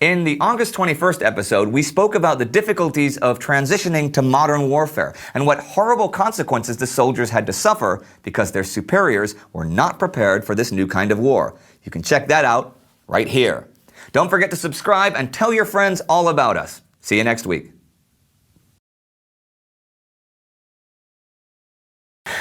In the August 21st episode, we spoke about the difficulties of transitioning to modern warfare and what horrible consequences the soldiers had to suffer because their superiors were not prepared for this new kind of war. You can check that out right here. Don't forget to subscribe and tell your friends all about us. See you next week.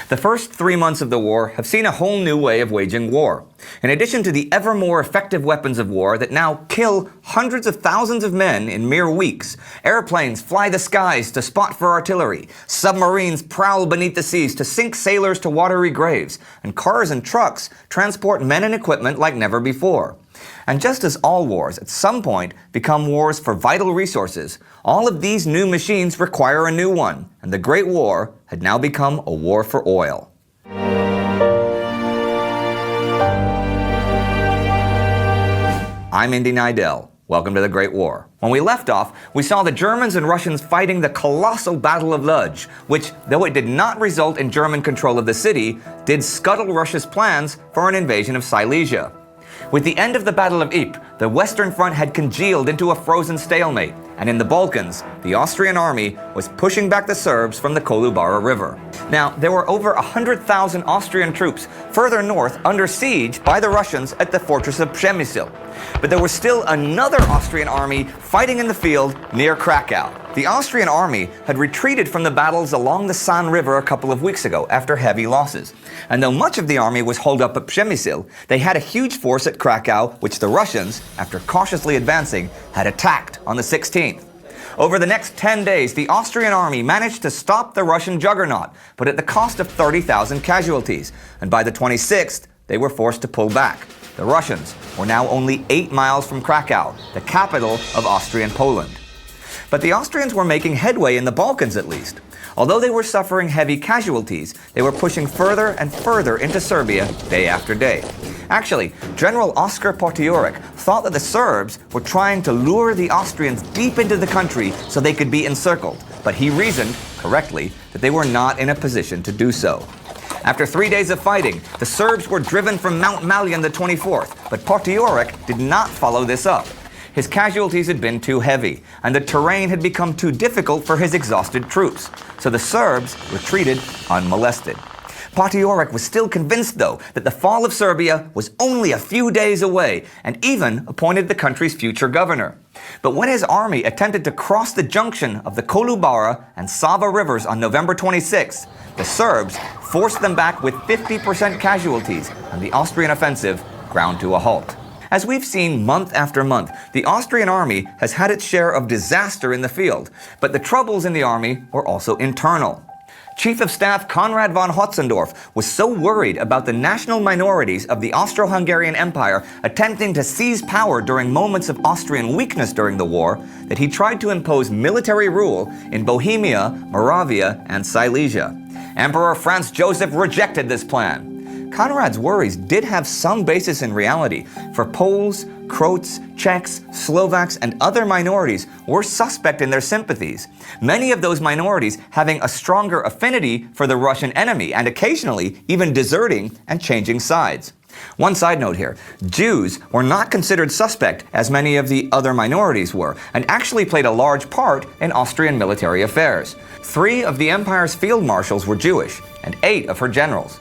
The first 3 months of the war have seen a whole new way of waging war. In addition to the ever more effective weapons of war that now kill hundreds of thousands of men in mere weeks, airplanes fly the skies to spot for artillery, submarines prowl beneath the seas to sink sailors to watery graves, and cars and trucks transport men and equipment like never before. And just as all wars at some point become wars for vital resources, all of these new machines require a new one, and the Great War had now become a war for oil. I'm Indy Nidell. Welcome to the Great War. When we left off, we saw the Germans and Russians fighting the colossal Battle of Lodz, which, though it did not result in German control of the city, did scuttle Russia's plans for an invasion of Silesia. With the end of the Battle of Ypres, the Western Front had congealed into a frozen stalemate, and in the Balkans, the Austrian army was pushing back the Serbs from the Kolubara River. Now, there were over 100,000 Austrian troops further north under siege by the Russians at the fortress of Przemysl. But there was still another Austrian army fighting in the field near Krakow. The Austrian army had retreated from the battles along the San River a couple of weeks ago after heavy losses. And though much of the army was holed up at Przemysl, they had a huge force at Krakow, which the Russians, after cautiously advancing, had attacked on the 16th. Over the next 10 days, the Austrian army managed to stop the Russian juggernaut, but at the cost of 30,000 casualties. And by the 26th, they were forced to pull back. The Russians were now only 8 miles from Krakow, the capital of Austrian Poland. But the Austrians were making headway in the Balkans at least. Although they were suffering heavy casualties, they were pushing further and further into Serbia day after day. Actually, General Oskar Potiorek thought that the Serbs were trying to lure the Austrians deep into the country so they could be encircled, but he reasoned, correctly, that they were not in a position to do so. After 3 days of fighting, the Serbs were driven from Mount Malion the 24th, but Potiorek did not follow this up. His casualties had been too heavy, and the terrain had become too difficult for his exhausted troops, so the Serbs retreated unmolested. Potiorek was still convinced, though, that the fall of Serbia was only a few days away, and even appointed the country's future governor. But when his army attempted to cross the junction of the Kolubara and Sava rivers on November 26, the Serbs forced them back with 50% casualties, and the Austrian offensive ground to a halt. As we've seen month after month, the Austrian army has had its share of disaster in the field, but the troubles in the army were also internal. Chief of Staff Konrad von Hotzendorf was so worried about the national minorities of the Austro-Hungarian Empire attempting to seize power during moments of Austrian weakness during the war that he tried to impose military rule in Bohemia, Moravia, and Silesia. Emperor Franz Joseph rejected this plan. Konrad's worries did have some basis in reality, for Poles, Croats, Czechs, Slovaks, and other minorities were suspect in their sympathies, many of those minorities having a stronger affinity for the Russian enemy and occasionally even deserting and changing sides. One side note here, Jews were not considered suspect as many of the other minorities were, and actually played a large part in Austrian military affairs. 3 of the empire's field marshals were Jewish, and 8 of her generals.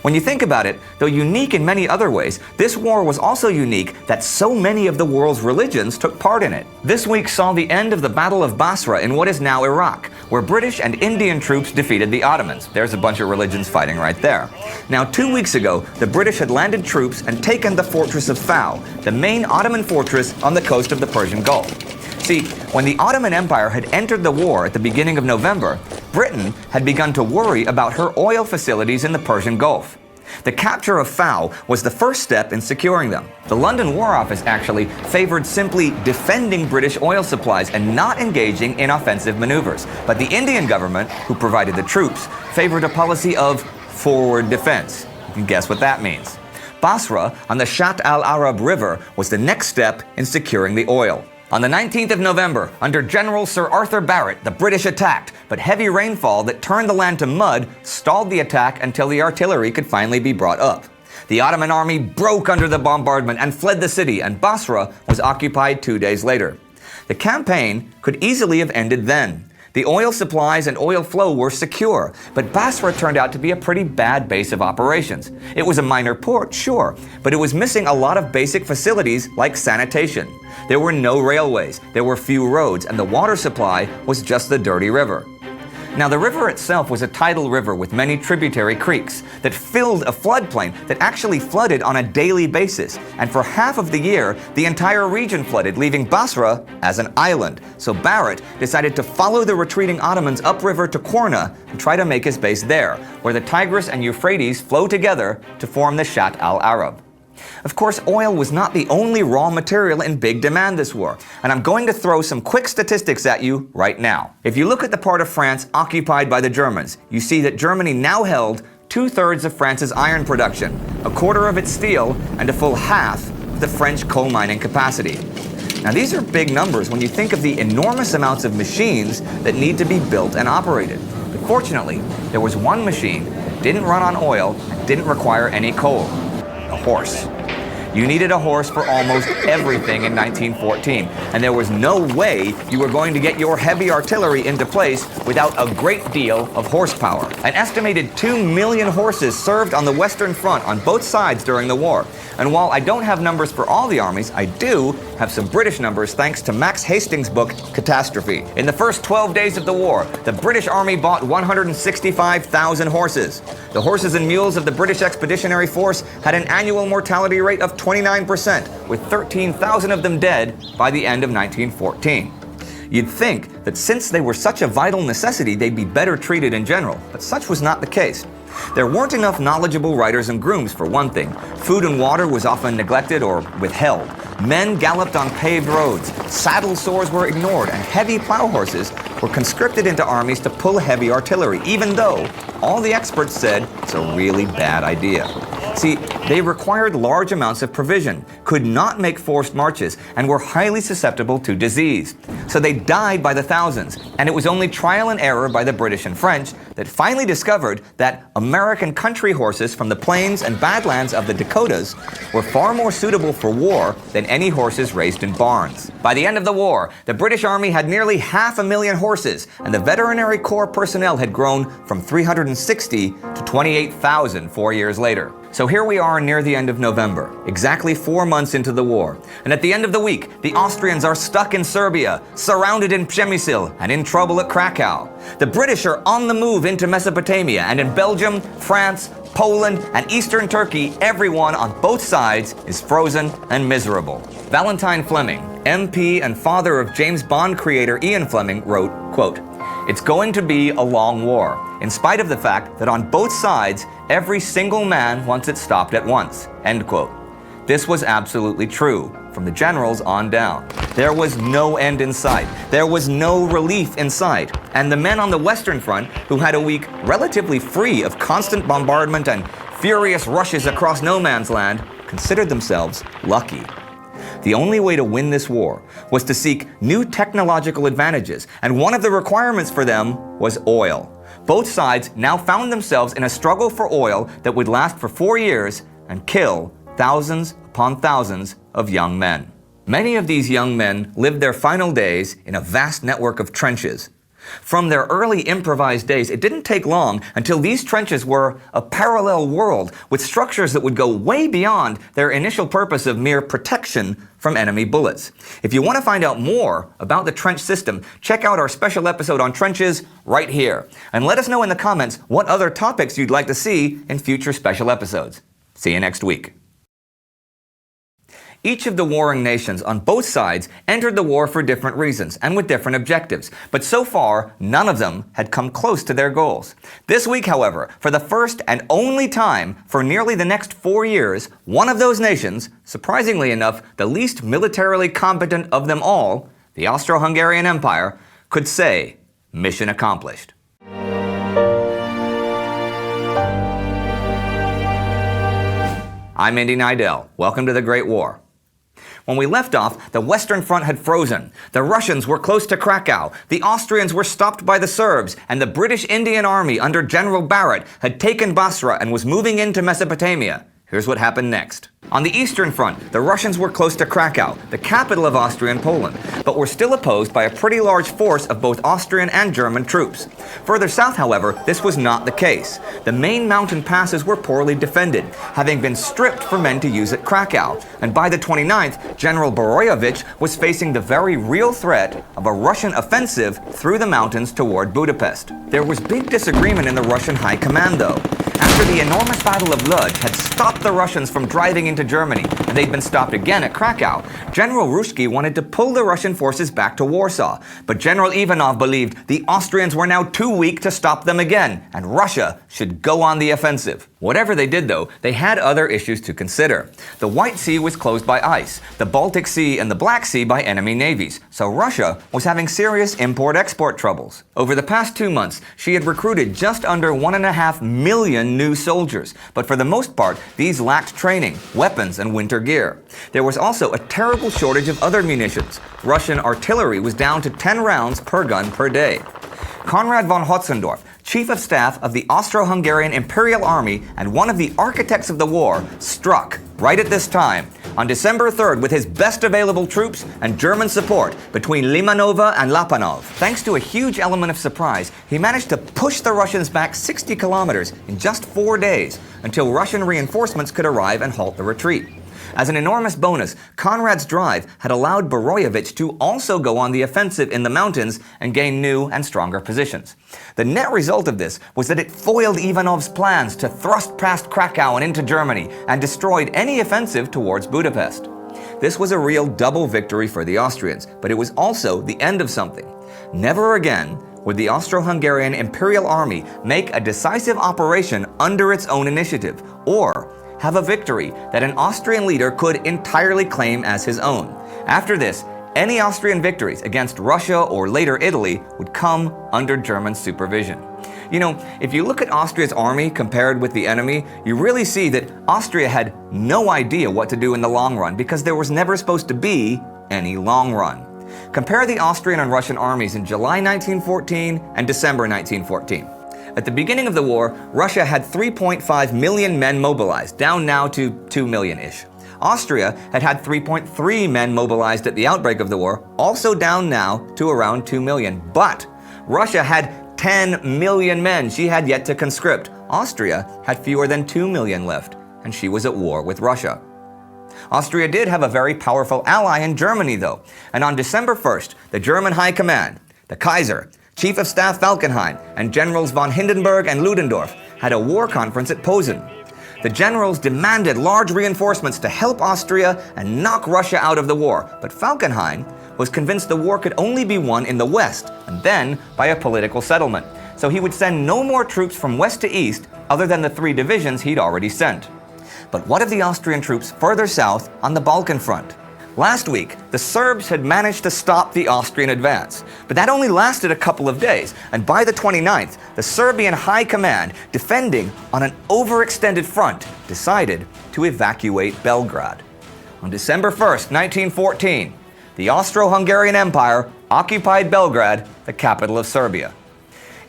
When you think about it, though unique in many other ways, this war was also unique that so many of the world's religions took part in it. This week saw the end of the Battle of Basra in what is now Iraq, where British and Indian troops defeated the Ottomans. There's a bunch of religions fighting right there. Now, 2 weeks ago, the British had landed troops and taken the fortress of Fao, the main Ottoman fortress on the coast of the Persian Gulf. See, when the Ottoman Empire had entered the war at the beginning of November, Britain had begun to worry about her oil facilities in the Persian Gulf. The capture of Fao was the first step in securing them. The London War Office actually favored simply defending British oil supplies and not engaging in offensive maneuvers. But the Indian government, who provided the troops, favored a policy of forward defense. You can guess what that means. Basra, on the Shatt al-Arab River, was the next step in securing the oil. On the 19th of November, under General Sir Arthur Barrett, the British attacked, but heavy rainfall that turned the land to mud stalled the attack until the artillery could finally be brought up. The Ottoman army broke under the bombardment and fled the city, and Basra was occupied 2 days later. The campaign could easily have ended then. The oil supplies and oil flow were secure, but Basra turned out to be a pretty bad base of operations. It was a minor port, sure, but it was missing a lot of basic facilities like sanitation. There were no railways, there were few roads, and the water supply was just the dirty river. Now, the river itself was a tidal river with many tributary creeks that filled a floodplain that actually flooded on a daily basis. And for half of the year, the entire region flooded, leaving Basra as an island. So Barrett decided to follow the retreating Ottomans upriver to Korna and try to make his base there, where the Tigris and Euphrates flow together to form the Shat al-Arab. Of course, oil was not the only raw material in big demand this war, and I'm going to throw some quick statistics at you right now. If you look at the part of France occupied by the Germans, you see that Germany now held 2/3 of France's iron production, a quarter of its steel, and a full half of the French coal mining capacity. Now, these are big numbers when you think of the enormous amounts of machines that need to be built and operated. But fortunately, there was one machine that didn't run on oil and didn't require any coal. A horse. You needed a horse for almost everything in 1914, and there was no way you were going to get your heavy artillery into place without a great deal of horsepower. An estimated 2 million horses served on the Western Front on both sides during the war. And while I don't have numbers for all the armies, I do have some British numbers thanks to Max Hastings' book, Catastrophe. In the first 12 days of the war, the British Army bought 165,000 horses. The horses and mules of the British Expeditionary Force had an annual mortality rate of 29%, with 13,000 of them dead by the end of 1914. You'd think that since they were such a vital necessity, they'd be better treated in general, but such was not the case. There weren't enough knowledgeable riders and grooms, for one thing. Food and water was often neglected or withheld. Men galloped on paved roads, saddle sores were ignored, and heavy plow horses were conscripted into armies to pull heavy artillery, even though all the experts said it's a really bad idea. See, they required large amounts of provision, could not make forced marches, and were highly susceptible to disease. So they died by the thousands, and it was only trial and error by the British and French that finally discovered that American country horses from the plains and badlands of the Dakotas were far more suitable for war than any horses raised in barns. By the end of the war, the British Army had nearly 500,000 horses, and the Veterinary Corps personnel had grown from 360 to 28,000 4 years later. So here we are near the end of November, exactly 4 months into the war. And at the end of the week, the Austrians are stuck in Serbia, surrounded in Przemyśl, and in trouble at Krakow. The British are on the move into Mesopotamia, and in Belgium, France, Poland, and eastern Turkey, everyone on both sides is frozen and miserable. Valentine Fleming, MP and father of James Bond creator Ian Fleming, wrote, quote, "It's going to be a long war, in spite of the fact that on both sides, every single man wants it stopped at once," end quote. This was absolutely true, from the generals on down. There was no end in sight. There was no relief in sight. And the men on the Western Front, who had a week relatively free of constant bombardment and furious rushes across no man's land, considered themselves lucky. The only way to win this war was to seek new technological advantages, and one of the requirements for them was oil. Both sides now found themselves in a struggle for oil that would last for 4 years and kill thousands upon thousands of young men. Many of these young men lived their final days in a vast network of trenches. From their early improvised days, it didn't take long until these trenches were a parallel world with structures that would go way beyond their initial purpose of mere protection from enemy bullets. If you want to find out more about the trench system, check out our special episode on trenches right here. And let us know in the comments what other topics you'd like to see in future special episodes. See you next week. Each of the warring nations on both sides entered the war for different reasons and with different objectives, but so far, none of them had come close to their goals. This week, however, for the first and only time for nearly the next 4 years, one of those nations, surprisingly enough, the least militarily competent of them all, the Austro-Hungarian Empire, could say, "Mission accomplished." I'm Indy Nidell. Welcome to the Great War. When we left off, the Western Front had frozen. The Russians were close to Krakow. The Austrians were stopped by the Serbs, and the British Indian Army under General Barrett had taken Basra and was moving into Mesopotamia. Here's what happened next. On the Eastern Front, the Russians were close to Krakow, the capital of Austria and Poland, but were still opposed by a pretty large force of both Austrian and German troops. Further south, however, this was not the case. The main mountain passes were poorly defended, having been stripped for men to use at Krakow, and by the 29th, General Boroyevich was facing the very real threat of a Russian offensive through the mountains toward Budapest. There was big disagreement in the Russian high command, though. After the enormous Battle of Lodz had stopped the Russians from driving into Germany, and they'd been stopped again at Krakow, General Ruzhki wanted to pull the Russian forces back to Warsaw. But General Ivanov believed the Austrians were now too weak to stop them again, and Russia should go on the offensive. Whatever they did, though, they had other issues to consider. The White Sea was closed by ice, the Baltic Sea and the Black Sea by enemy navies, so Russia was having serious import-export troubles. Over the past 2 months, she had recruited just under 1.5 million new soldiers, but for the most part, these lacked training, weapons, and winter gear. There was also a terrible shortage of other munitions. Russian artillery was down to 10 rounds per gun per day. Konrad von Hotzendorf, Chief of Staff of the Austro-Hungarian Imperial Army and one of the architects of the war, struck right at this time, on December 3rd, with his best available troops and German support between Limanova and Lapanov. Thanks to a huge element of surprise, he managed to push the Russians back 60 kilometers in just 4 days, until Russian reinforcements could arrive and halt the retreat. As an enormous bonus, Konrad's drive had allowed Boroyevich to also go on the offensive in the mountains and gain new and stronger positions. The net result of this was that it foiled Ivanov's plans to thrust past Krakow and into Germany, and destroyed any offensive towards Budapest. This was a real double victory for the Austrians, but it was also the end of something. Never again would the Austro-Hungarian Imperial Army make a decisive operation under its own initiative, or have a victory that an Austrian leader could entirely claim as his own. After this, any Austrian victories against Russia or later Italy would come under German supervision. You know, if you look at Austria's army compared with the enemy, you really see that Austria had no idea what to do in the long run, because there was never supposed to be any long run. Compare the Austrian and Russian armies in July 1914 and December 1914. At the beginning of the war, Russia had 3.5 million men mobilized, down now to 2 million-ish. Austria had had 3.3 men mobilized at the outbreak of the war, also down now to around 2 million. But Russia had 10 million men she had yet to conscript. Austria had fewer than 2 million left, and she was at war with Russia. Austria did have a very powerful ally in Germany, though, and on December 1st, the German High Command, the Kaiser, Chief of Staff Falkenhayn, and Generals von Hindenburg and Ludendorff had a war conference at Posen. The generals demanded large reinforcements to help Austria and knock Russia out of the war, but Falkenhayn was convinced the war could only be won in the west, and then by a political settlement. So he would send no more troops from west to east other than the 3 divisions he'd already sent. But what of the Austrian troops further south on the Balkan front? Last week, the Serbs had managed to stop the Austrian advance, but that only lasted a couple of days, and by the 29th, the Serbian High Command, defending on an overextended front, decided to evacuate Belgrade. On December 1st, 1914, the Austro-Hungarian Empire occupied Belgrade, the capital of Serbia.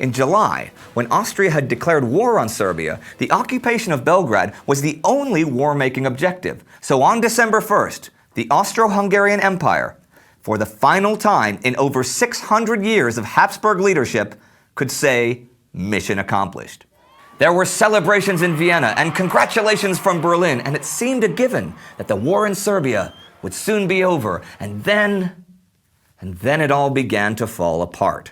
In July, when Austria had declared war on Serbia, the occupation of Belgrade was the only war-making objective. So on December 1st, the Austro-Hungarian Empire, for the final time in over 600 years of Habsburg leadership, could say, mission accomplished. There were celebrations in Vienna and congratulations from Berlin, and it seemed a given that the war in Serbia would soon be over, and then it all began to fall apart.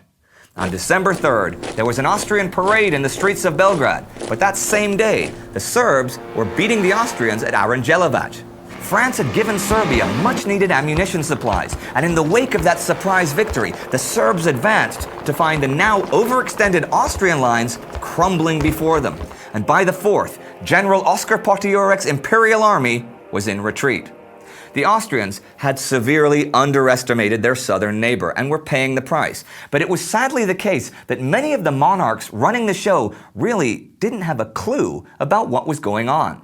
On December 3rd, there was an Austrian parade in the streets of Belgrade, but that same day, the Serbs were beating the Austrians at Aranđelovac. France had given Serbia much-needed ammunition supplies, and in the wake of that surprise victory, the Serbs advanced to find the now overextended Austrian lines crumbling before them. And by the 4th, General Oskar Potiorek's Imperial Army was in retreat. The Austrians had severely underestimated their southern neighbor and were paying the price. But it was sadly the case that many of the monarchs running the show really didn't have a clue about what was going on.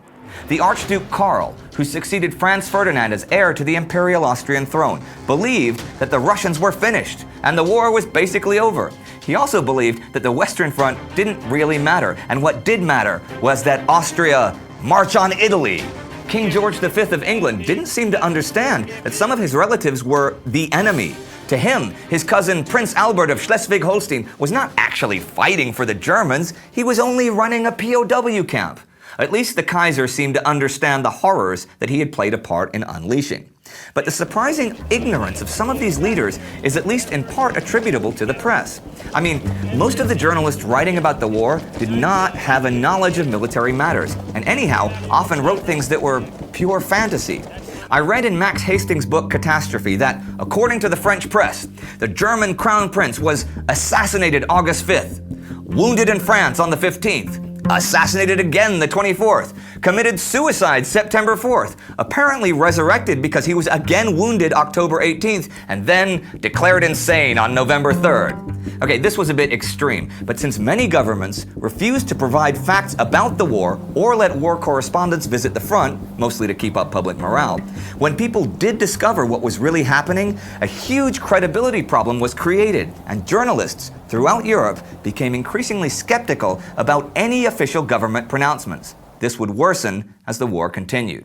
The Archduke Karl, who succeeded Franz Ferdinand as heir to the Imperial Austrian throne, believed that the Russians were finished and the war was basically over. He also believed that the Western Front didn't really matter, and what did matter was that Austria March on Italy. King George V of England didn't seem to understand that some of his relatives were the enemy. To him, his cousin Prince Albert of Schleswig-Holstein was not actually fighting for the Germans, he was only running a POW camp. At least the Kaiser seemed to understand the horrors that he had played a part in unleashing. But the surprising ignorance of some of these leaders is at least in part attributable to the press. I mean, most of the journalists writing about the war did not have a knowledge of military matters, and anyhow, often wrote things that were pure fantasy. I read in Max Hastings' book Catastrophe that, according to the French press, the German crown prince was assassinated August 5th, wounded in France on the 15th, assassinated again the 24th, committed suicide September 4th, apparently resurrected because he was again wounded October 18th, and then declared insane on November 3rd. Okay, this was a bit extreme, but since many governments refused to provide facts about the war or let war correspondents visit the front, mostly to keep up public morale, when people did discover what was really happening, a huge credibility problem was created, and journalists throughout Europe became increasingly skeptical about any official government pronouncements. This would worsen as the war continued.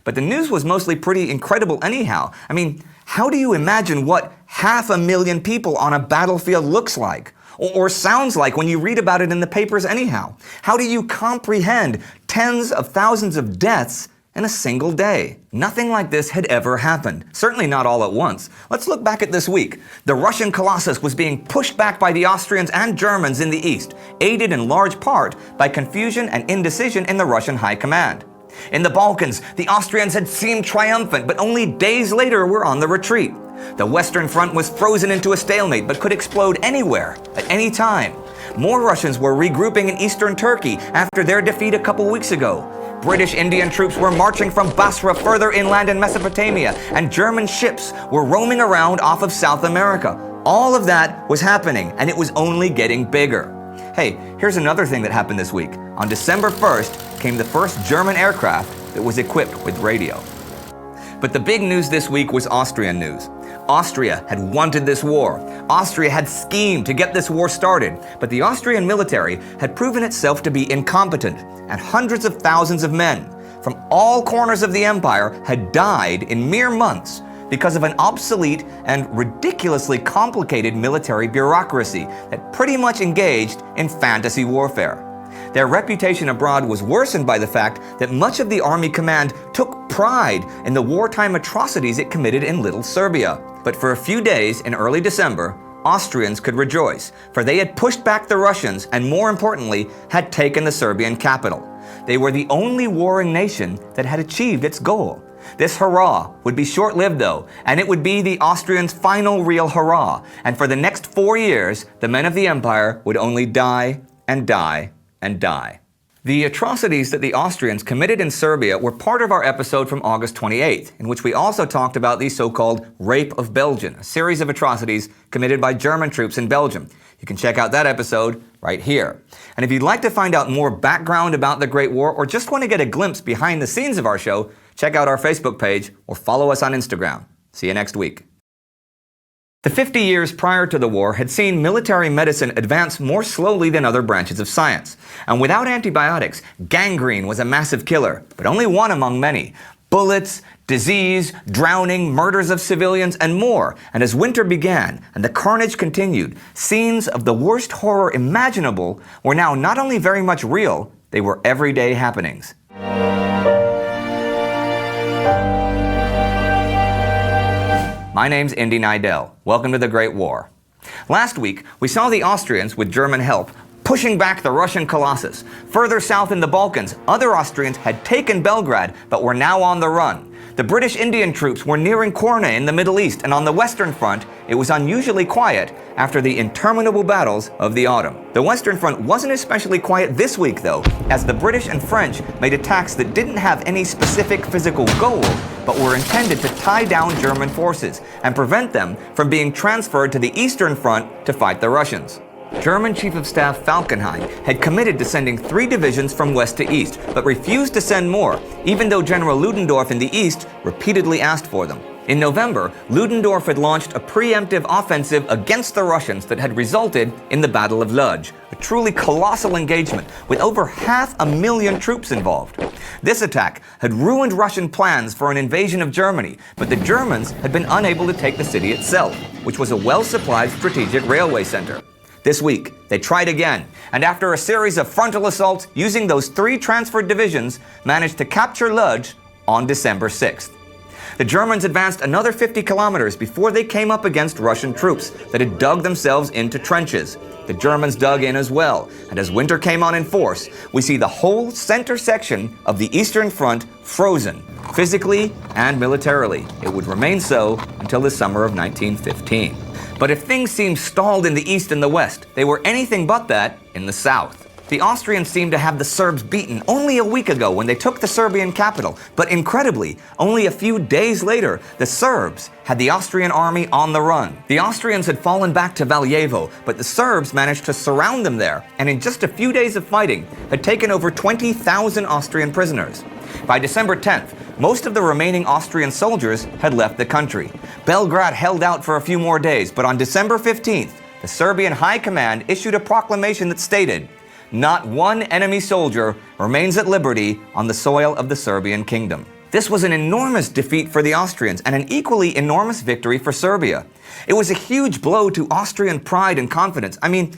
But the news was mostly pretty incredible anyhow. I mean, how do you imagine what 500,000 people on a battlefield looks like? Or sounds like when you read about it in the papers anyhow? How do you comprehend tens of thousands of deaths in a single day? Nothing like this had ever happened, certainly not all at once. Let's look back at this week. The Russian Colossus was being pushed back by the Austrians and Germans in the east, aided in large part by confusion and indecision in the Russian high command. In the Balkans, the Austrians had seemed triumphant, but only days later were on the retreat. The Western Front was frozen into a stalemate, but could explode anywhere, at any time. More Russians were regrouping in eastern Turkey after their defeat a couple weeks ago. British Indian troops were marching from Basra further inland in Mesopotamia, and German ships were roaming around off of South America. All of that was happening, and it was only getting bigger. Hey, here's another thing that happened this week. On December 1st came the first German aircraft that was equipped with radio. But the big news this week was Austrian news. Austria had wanted this war. Austria had schemed to get this war started, but the Austrian military had proven itself to be incompetent, and hundreds of thousands of men from all corners of the empire had died in mere months because of an obsolete and ridiculously complicated military bureaucracy that pretty much engaged in fantasy warfare. Their reputation abroad was worsened by the fact that much of the army command took pride in the wartime atrocities it committed in Little Serbia. But for a few days in early December, Austrians could rejoice, for they had pushed back the Russians and, more importantly, had taken the Serbian capital. They were the only warring nation that had achieved its goal. This hurrah would be short-lived though, and it would be the Austrians' final real hurrah, and for the next 4 years, the men of the empire would only die and die and die. The atrocities that the Austrians committed in Serbia were part of our episode from August 28th, in which we also talked about the so-called Rape of Belgium, a series of atrocities committed by German troops in Belgium. You can check out that episode right here. And if you'd like to find out more background about the Great War, or just want to get a glimpse behind the scenes of our show, check out our Facebook page or follow us on Instagram. See you next week. The 50 years prior to the war had seen military medicine advance more slowly than other branches of science. And without antibiotics, gangrene was a massive killer, but only one among many. Bullets, disease, drowning, murders of civilians, and more. And as winter began and the carnage continued, scenes of the worst horror imaginable were now not only very much real, they were everyday happenings. My name's Indy Nidell. Welcome to the Great War. Last week, we saw the Austrians, with German help, pushing back the Russian Colossus. Further south in the Balkans, other Austrians had taken Belgrade, but were now on the run. The British Indian troops were nearing Kourna in the Middle East, and on the Western Front, it was unusually quiet after the interminable battles of the autumn. The Western Front wasn't especially quiet this week, though, as the British and French made attacks that didn't have any specific physical goal, but were intended to tie down German forces and prevent them from being transferred to the Eastern Front to fight the Russians. German Chief of Staff Falkenhayn had committed to sending 3 divisions from west to east, but refused to send more, even though General Ludendorff in the east repeatedly asked for them. In November, Ludendorff had launched a preemptive offensive against the Russians that had resulted in the Battle of Lodz, a truly colossal engagement with over 500,000 troops involved. This attack had ruined Russian plans for an invasion of Germany, but the Germans had been unable to take the city itself, which was a well-supplied strategic railway center. This week, they tried again, and after a series of frontal assaults using those 3 transferred divisions, managed to capture Lodz on December 6th. The Germans advanced another 50 kilometers before they came up against Russian troops that had dug themselves into trenches. The Germans dug in as well, and as winter came on in force, we see the whole center section of the Eastern Front frozen, physically and militarily. It would remain so until the summer of 1915. But if things seemed stalled in the east and the west, they were anything but that in the south. The Austrians seemed to have the Serbs beaten only a week ago when they took the Serbian capital, but incredibly, only a few days later, the Serbs had the Austrian army on the run. The Austrians had fallen back to Valjevo, but the Serbs managed to surround them there, and in just a few days of fighting, had taken over 20,000 Austrian prisoners. By December 10th, most of the remaining Austrian soldiers had left the country. Belgrade held out for a few more days, but on December 15th, the Serbian High Command issued a proclamation that stated, "Not one enemy soldier remains at liberty on the soil of the Serbian kingdom." This was an enormous defeat for the Austrians and an equally enormous victory for Serbia. It was a huge blow to Austrian pride and confidence. I mean,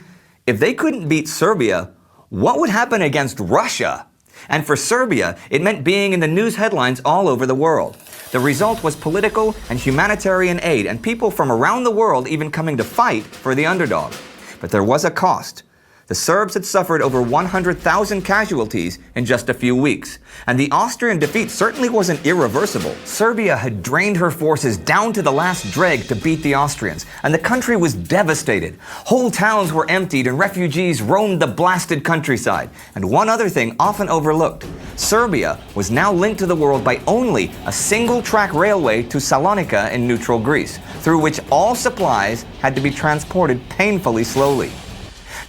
if they couldn't beat Serbia, what would happen against Russia? And for Serbia, it meant being in the news headlines all over the world. The result was political and humanitarian aid, and people from around the world even coming to fight for the underdog. But there was a cost. The Serbs had suffered over 100,000 casualties in just a few weeks, and the Austrian defeat certainly wasn't irreversible. Serbia had drained her forces down to the last dreg to beat the Austrians, and the country was devastated. Whole towns were emptied and refugees roamed the blasted countryside. And one other thing often overlooked, Serbia was now linked to the world by only a single-track railway to Salonika in neutral Greece, through which all supplies had to be transported painfully slowly.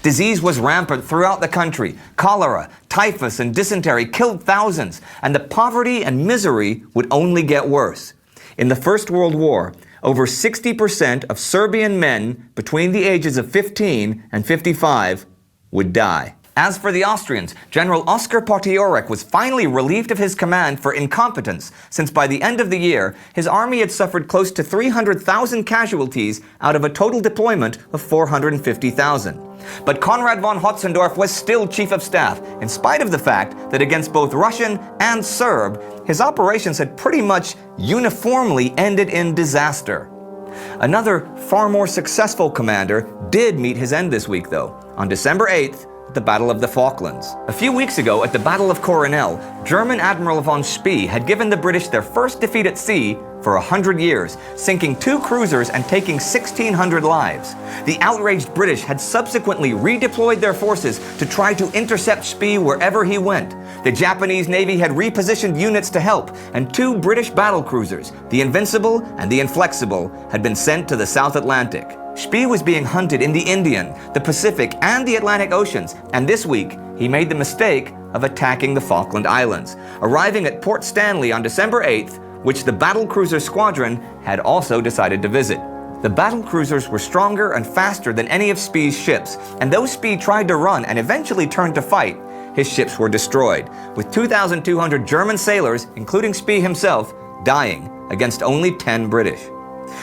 Disease was rampant throughout the country. Cholera, typhus, and dysentery killed thousands, and the poverty and misery would only get worse. In the First World War, over 60% of Serbian men between the ages of 15 and 55 would die. As for the Austrians, General Oskar Potiorek was finally relieved of his command for incompetence, since by the end of the year, his army had suffered close to 300,000 casualties out of a total deployment of 450,000. But Konrad von Hotzendorf was still chief of staff, in spite of the fact that against both Russian and Serb, his operations had pretty much uniformly ended in disaster. Another, far more successful commander did meet his end this week, though. On December 8th, the Battle of the Falklands. A few weeks ago, at the Battle of Coronel, German Admiral von Spee had given the British their first defeat at sea for 100 years, sinking 2 cruisers and taking 1,600 lives. The outraged British had subsequently redeployed their forces to try to intercept Spee wherever he went. The Japanese Navy had repositioned units to help, and 2 British battle cruisers, the Invincible and the Inflexible, had been sent to the South Atlantic. Spee was being hunted in the Indian, the Pacific, and the Atlantic Oceans, and this week he made the mistake of attacking the Falkland Islands, arriving at Port Stanley on December 8th, which the battlecruiser squadron had also decided to visit. The battlecruisers were stronger and faster than any of Spee's ships, and though Spee tried to run and eventually turned to fight, his ships were destroyed, with 2,200 German sailors, including Spee himself, dying against only 10 British.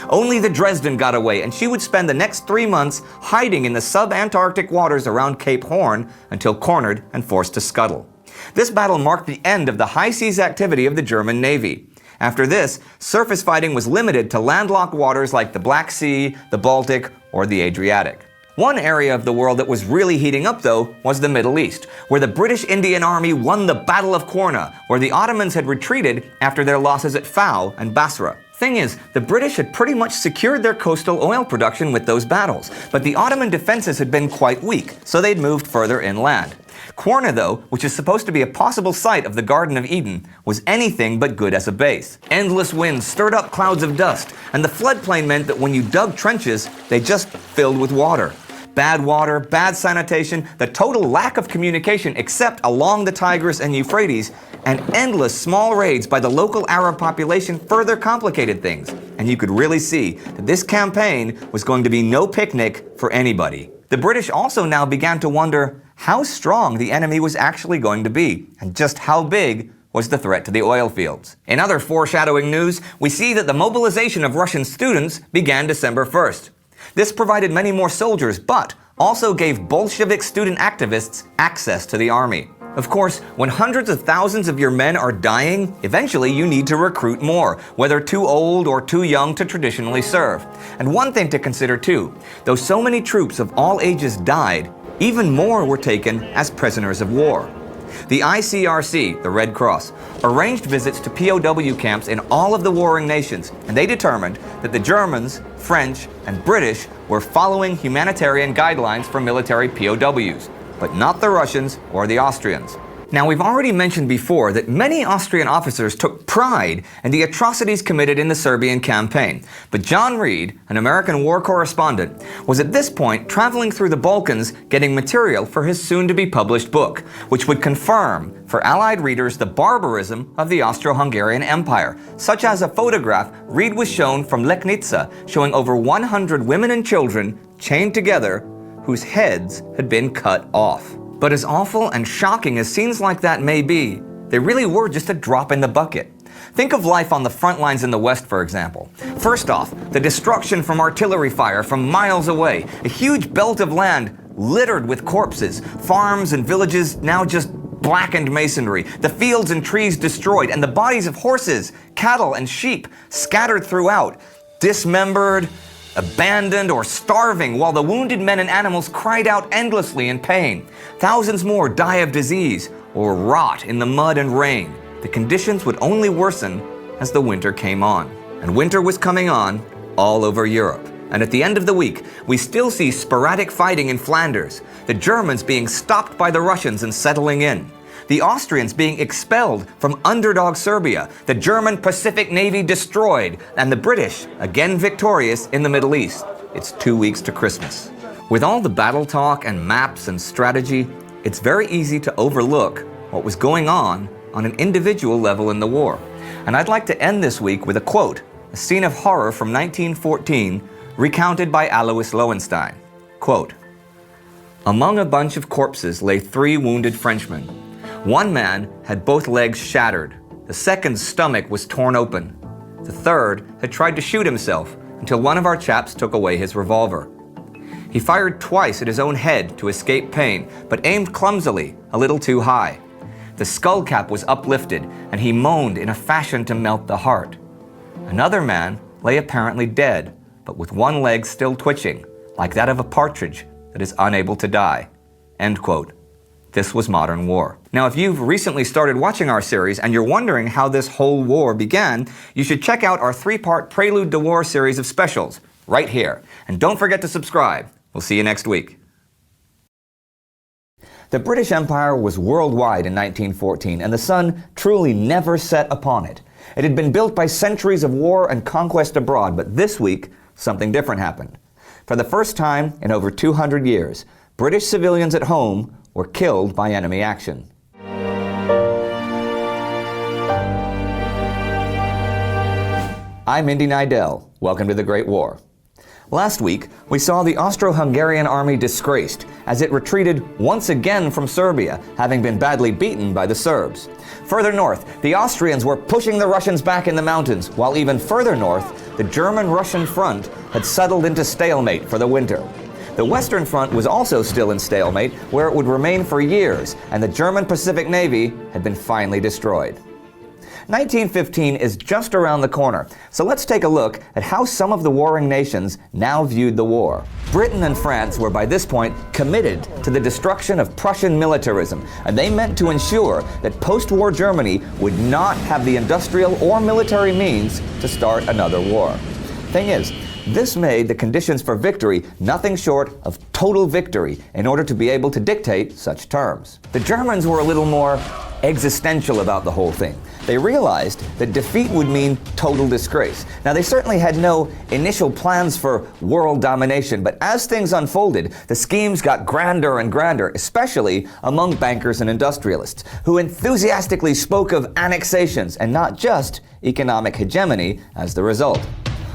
Only the Dresden got away, and she would spend the next 3 months hiding in the sub-Antarctic waters around Cape Horn until cornered and forced to scuttle. This battle marked the end of the high seas activity of the German Navy. After this, surface fighting was limited to landlocked waters like the Black Sea, the Baltic, or the Adriatic. One area of the world that was really heating up, though, was the Middle East, where the British Indian Army won the Battle of Korna, where the Ottomans had retreated after their losses at Fao and Basra. Thing is, the British had pretty much secured their coastal oil production with those battles, but the Ottoman defenses had been quite weak, so they'd moved further inland. Korna, though, which is supposed to be a possible site of the Garden of Eden, was anything but good as a base. Endless winds stirred up clouds of dust, and the floodplain meant that when you dug trenches, they just filled with water. Bad water, bad sanitation, the total lack of communication except along the Tigris and Euphrates, and endless small raids by the local Arab population further complicated things. and you could really see that this campaign was going to be no picnic for anybody. The British also now began to wonder how strong the enemy was actually going to be, and just how big was the threat to the oil fields. In other foreshadowing news, we see that the mobilization of Russian students began December 1st. This provided many more soldiers, but also gave Bolshevik student activists access to the army. Of course, when hundreds of thousands of your men are dying, eventually you need to recruit more, whether too old or too young to traditionally serve. And one thing to consider too, though so many troops of all ages died, even more were taken as prisoners of war. The ICRC, the Red Cross, arranged visits to POW camps in all of the warring nations, and they determined that the Germans, French, and British were following humanitarian guidelines for military POWs, but not the Russians or the Austrians. Now, we've already mentioned before that many Austrian officers took pride in the atrocities committed in the Serbian campaign. But John Reed, an American war correspondent, was at this point traveling through the Balkans getting material for his soon-to-be-published book, which would confirm for Allied readers the barbarism of the Austro-Hungarian Empire, such as a photograph Reed was shown from Leknica showing over 100 women and children chained together whose heads had been cut off. But as awful and shocking as scenes like that may be, they really were just a drop in the bucket. Think of life on the front lines in the West, for example. First off, the destruction from artillery fire from miles away, a huge belt of land littered with corpses, farms and villages now just blackened masonry, the fields and trees destroyed, and the bodies of horses, cattle, and sheep scattered throughout, dismembered, abandoned, or starving, while the wounded men and animals cried out endlessly in pain. Thousands more die of disease or rot in the mud and rain. The conditions would only worsen as the winter came on. And winter was coming on all over Europe. And at the end of the week, we still see sporadic fighting in Flanders, the Germans being stopped by the Russians and settling in, the Austrians being expelled from underdog Serbia, the German Pacific Navy destroyed, and the British again victorious in the Middle East. It's 2 weeks to Christmas. With all the battle talk and maps and strategy, it's very easy to overlook what was going on an individual level in the war. And I'd like to end this week with a quote, a scene of horror from 1914, recounted by Alois Lowenstein. Quote, "Among a bunch of corpses lay 3 wounded Frenchmen. One man had both legs shattered. The second's stomach was torn open. The third had tried to shoot himself until one of our chaps took away his revolver. He fired twice at his own head to escape pain, but aimed clumsily, a little too high. The skull cap was uplifted, and he moaned in a fashion to melt the heart. Another man lay apparently dead, but with one leg still twitching, like that of a partridge that is unable to die." End quote. This was modern war. Now, if you've recently started watching our series and you're wondering how this whole war began, you should check out our 3-part Prelude to War series of specials right here. And don't forget to subscribe. We'll see you next week. The British Empire was worldwide in 1914, and the sun truly never set upon it. It had been built by centuries of war and conquest abroad, but this week, something different happened. For the first time in over 200 years, British civilians at home were killed by enemy action. I'm Indy Nidell. Welcome to the Great War. Last week, we saw the Austro-Hungarian army disgraced as it retreated once again from Serbia, having been badly beaten by the Serbs. Further north, the Austrians were pushing the Russians back in the mountains, while even further north, the German-Russian front had settled into stalemate for the winter. The Western Front was also still in stalemate, where it would remain for years, and the German Pacific Navy had been finally destroyed. 1915 is just around the corner, so let's take a look at how some of the warring nations now viewed the war. Britain and France were by this point committed to the destruction of Prussian militarism, and they meant to ensure that post-war Germany would not have the industrial or military means to start another war. Thing is, this made the conditions for victory nothing short of total victory in order to be able to dictate such terms. The Germans were a little more existential about the whole thing. They realized that defeat would mean total disgrace. Now, they certainly had no initial plans for world domination, but as things unfolded, the schemes got grander and grander, especially among bankers and industrialists, who enthusiastically spoke of annexations and not just economic hegemony as the result.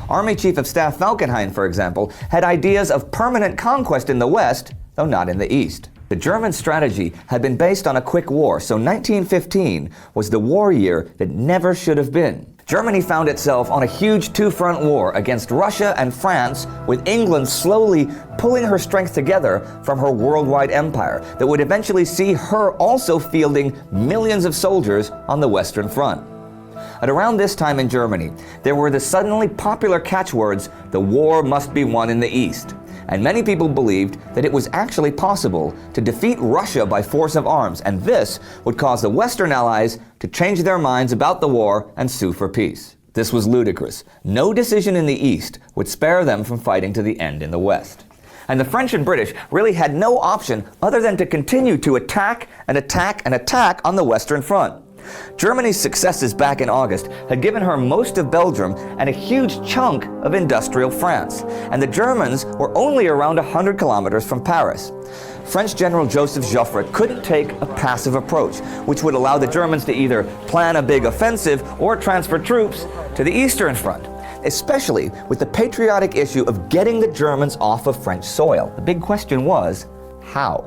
Army Chief of Staff Falkenhayn, for example, had ideas of permanent conquest in the west, though not in the east. The German strategy had been based on a quick war, so 1915 was the war year that never should have been. Germany found itself on a huge two-front war against Russia and France, with England slowly pulling her strength together from her worldwide empire that would eventually see her also fielding millions of soldiers on the Western Front. At around this time in Germany, there were the suddenly popular catchwords, "The war must be won in the East." And many people believed that it was actually possible to defeat Russia by force of arms, and this would cause the Western allies to change their minds about the war and sue for peace. This was ludicrous. No decision in the East would spare them from fighting to the end in the West. And the French and British really had no option other than to continue to attack and attack and attack on the Western Front. Germany's successes back in August had given her most of Belgium and a huge chunk of industrial France, and the Germans were only around 100 kilometers from Paris. French General Joseph Joffre couldn't take a passive approach, which would allow the Germans to either plan a big offensive or transfer troops to the Eastern Front, especially with the patriotic issue of getting the Germans off of French soil. The big question was, how?